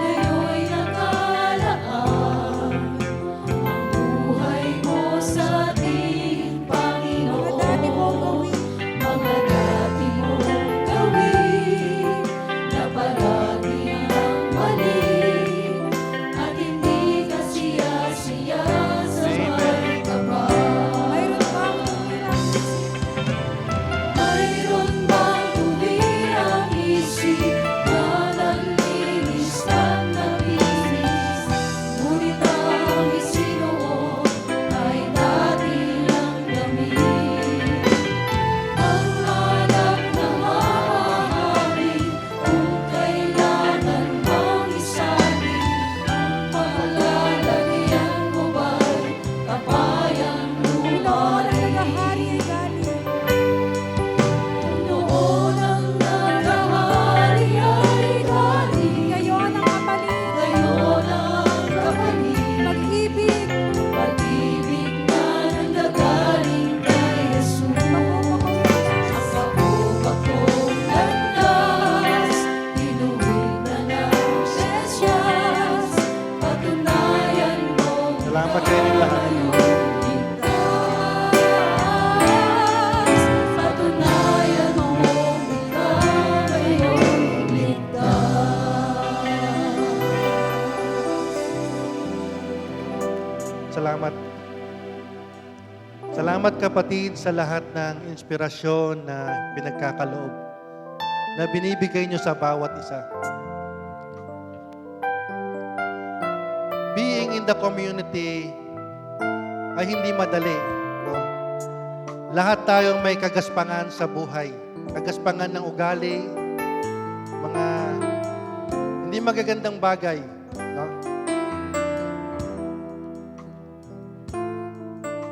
ngayon'y nakalaan ang buhay mo sa ating Panginoon. Mga dati mong gawin na palagi ang mali, at hindi ka siya-siya sa may kapal. Mayroon bang tuwirang isip na naglinis at naglinis, ngunit ang isinuot ay dati ang damit. Ang alak na mamahalin, kung kailangan mong isali, ang paglalagyan mo ba'y kapayang lumalim? Noon ang naghahari ay galing, ngayon ang kapalit. Pag-ibig na nanggagaling kay Jesus. Ang pagkakong landas, tinuwid na ng presyas, patunayan mo Salamat kayo ng lahat. patunayan mo ikaw ayo'y ligtas. Salamat. Salamat kapatid sa lahat ng inspirasyon na pinagkakaloob na binibigay nyo sa bawat isa. Being in the community ay hindi madali. No? Lahat tayong may kagaspangan sa buhay. Kagaspangan ng ugali, mga hindi magagandang bagay. No?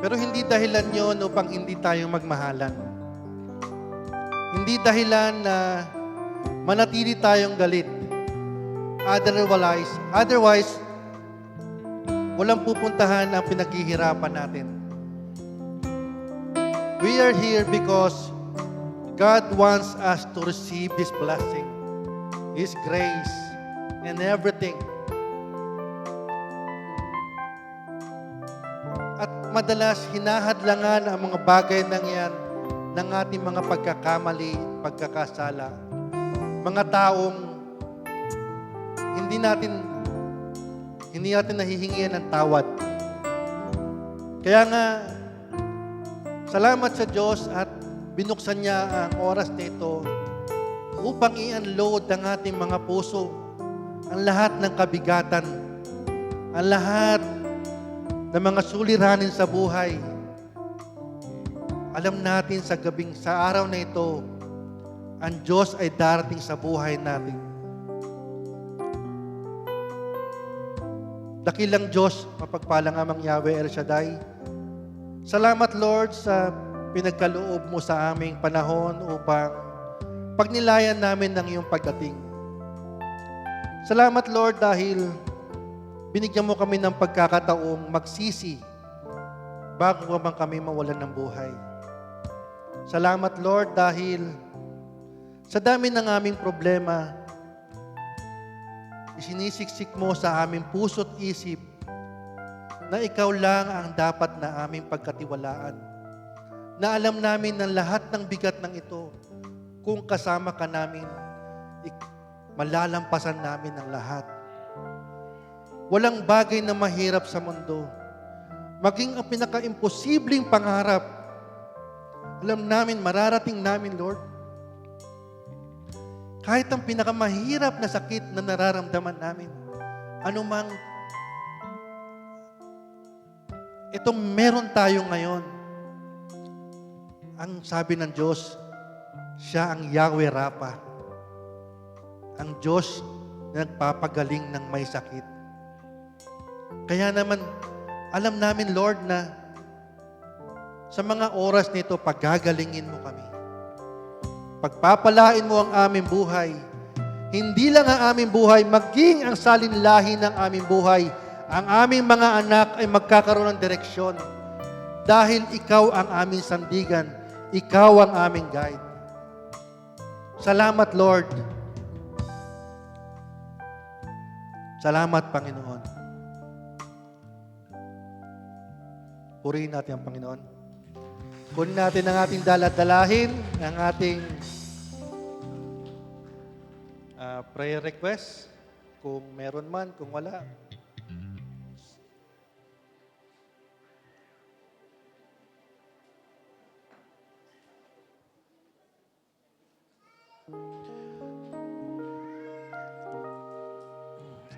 Pero hindi dahilan yon upang hindi tayo magmahalan. Hindi dahilan na manatili tayong galit. Otherwise, walang pupuntahan ang pinaghihirapan natin. We are here because God wants us to receive His blessing, His grace, and everything. At madalas hinahadlangan ang mga bagay na yan ng ating mga pagkakamali, pagkakasala. Mga taong hindi natin nahihingian ng tawad. Kaya nga, salamat sa Diyos at binuksan niya ang oras nito upang i-unload ang ating mga puso, ang lahat ng kabigatan, ang lahat ng mga suliranin sa buhay. Alam natin sa araw na ito, ang Diyos ay darating sa buhay natin. Dakilang Diyos, mapagpalang amang Yahweh El Shaddai. Salamat Lord sa pinagkaloob mo sa aming panahon upang pagnilayan namin ng iyong pagdating. Salamat Lord dahil binigyan mo kami ng pagkakataong magsisi bago man kami mawalan ng buhay. Salamat Lord dahil sa dami ng aming problema, isinisiksik mo sa aming puso't isip na ikaw lang ang dapat na aming pagkatiwalaan. Na alam namin na lahat ng bigat ng ito, kung kasama ka namin, malalampasan namin ang lahat. Walang bagay na mahirap sa mundo. Maging ang pinaka-imposibleng pangarap, alam namin, mararating namin, Lord. Kahit ang pinakamahirap na sakit na nararamdaman namin, anumang itong meron tayo ngayon, ang sabi ng Diyos, siya ang Yahweh Rapha. Ang Diyos na nagpapagaling ng may sakit. Kaya naman, alam namin, Lord, na sa mga oras nito, paggagalingin mo kami. Pagpapalain mo ang aming buhay. Hindi lang ang aming buhay, maging ang salinlahi ng aming buhay. Ang aming mga anak ay magkakaroon ng direksyon. Dahil ikaw ang aming sandigan. Ikaw ang aming guide. Salamat, Lord. Salamat, Panginoon. Purihin natin ang Panginoon. Kunin natin ang ating daladalahin, ang ating prayer request. Kung meron man, kung wala.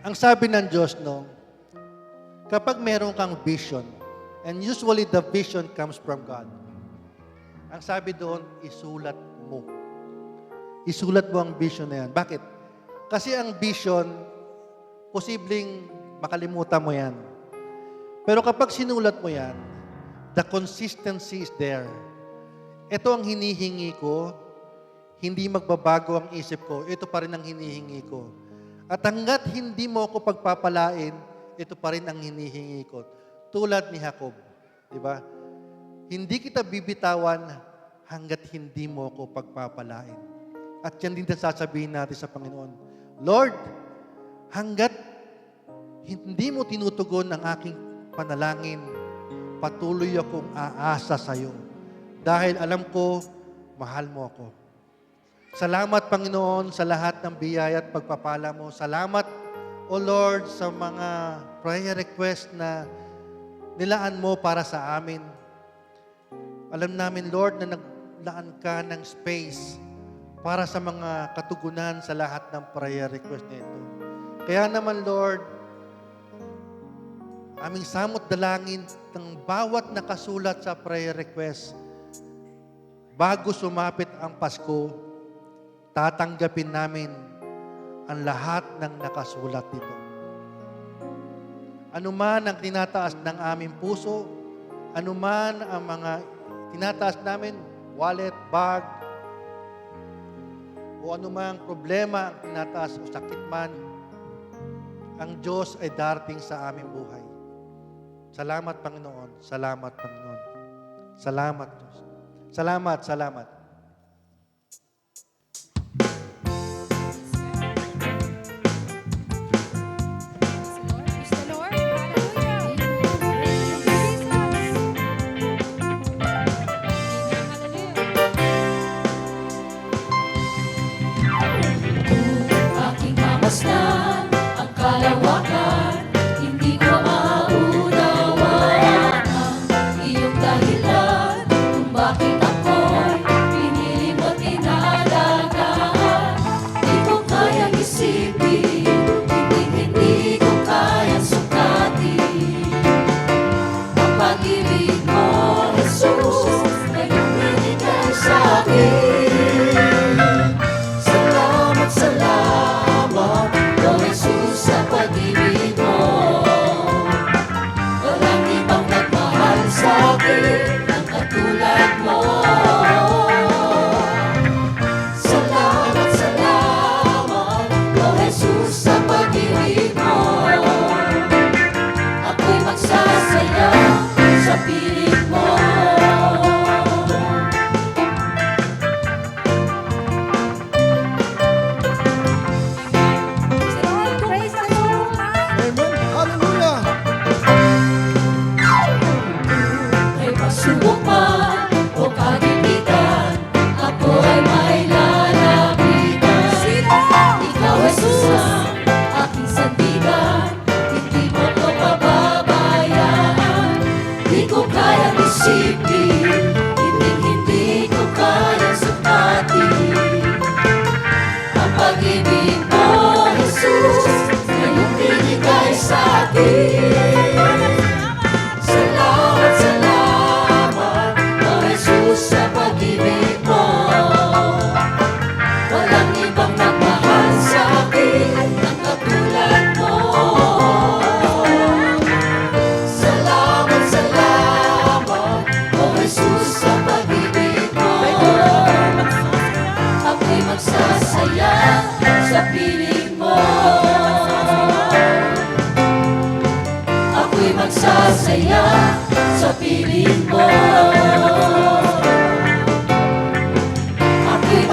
Ang sabi ng Diyos, no, kapag meron kang vision, and usually the vision comes from God, ang sabi doon, isulat mo. Isulat mo ang vision na yan. Bakit? Kasi ang vision, posibleng makalimutan mo yan. Pero kapag sinulat mo yan, the consistency is there. Ito ang hinihingi ko, hindi magbabago ang isip ko, ito pa rin ang hinihingi ko. At hanggat hindi mo ako pagpapalain, ito pa rin ang hinihingi ko. Tulad ni Jacob, di ba? Hindi kita bibitawan hanggat hindi mo ako pagpapalain. At yan din sasabihin natin sa Panginoon, Lord, hanggat hindi mo tinutugon ang aking panalangin, patuloy akong aasa sa iyo. Dahil alam ko, mahal mo ako. Salamat, Panginoon, sa lahat ng biyaya at pagpapala mo. Salamat, O Lord, sa mga prayer request na nilaan mo para sa amin. Alam namin, Lord, na naglaan ka ng space para sa mga katugunan sa lahat ng prayer request na ito. Kaya naman, Lord, aming samot dalangin ng bawat nakasulat sa prayer request, bago sumapit ang Pasko, tatanggapin namin ang lahat ng nakasulat dito. Anuman ang tinataas ng aming puso, anuman ang mga tinataas namin, wallet, bag, o anumang problema ang tinataas o sakit man, ang Diyos ay darating sa aming buhay. Salamat, Panginoon. Salamat, Panginoon. Salamat, Diyos. Salamat, salamat. Praise the Lord. Hallelujah. Aking mamasdan ang kalawakan, hindi ko maunawaan ang iyong dahilan kung bakit ako'y pinili mo tinalagaan. Di ko kayang isipin, hindi ko kayang sukatin ang pag-ibig mo, Jesus, na iyong binigay sa akin. Salamat, salamat, O Jesus, sa pag-ibig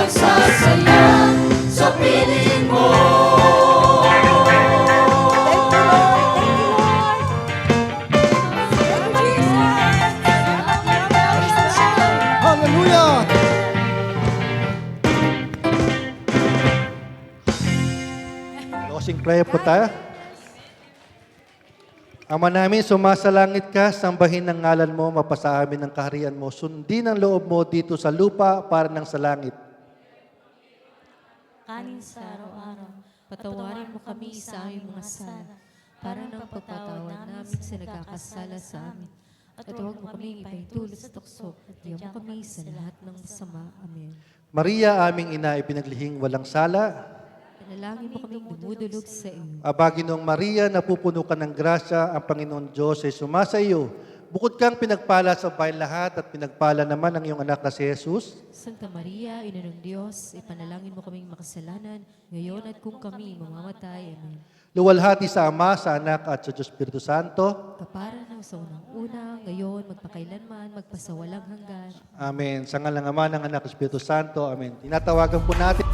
nagsasaya sa piling mo. Hallelujah! Closing prayer po tayo. Ama namin, sumasalangit ka, sambahin ang ngalan mo, mapasa amin ang kaharian mo, sundin ang loob mo dito sa lupa para ng sa langit. Kanin sa araw-araw, patawarin mo kami sa aming mga sala, para ng pagpatawad namin sa nagkakasala sa amin. At huwag mo kami ipaintulot sa tukso, at diyan mo kami sa lahat ng masama. Amen. Maria, aming ina, ipinaglihing walang sala. Panalangin mo kaming dumudulog sa iyo. Abaginong Maria, napupuno ka ng grasya, ang Panginoon Diyos ay sumasa iyo. Bukod kang pinagpala sa bayan lahat at pinagpala naman ang iyong anak na si Jesus. Santa Maria, Ina ng Diyos, ipanalangin mo kaming makasalanan, ngayon at kung kami mamamatay. Amen. Luwalhati sa Ama, sa Anak at sa Diyos Espiritu Santo. Kapara ng sa unang-una, ngayon, magpakailanman, magpasawalang hanggan. Amen. Sa ngalan ng Ama, ng Anak at Espiritu Santo. Amen. Tinatawagan po natin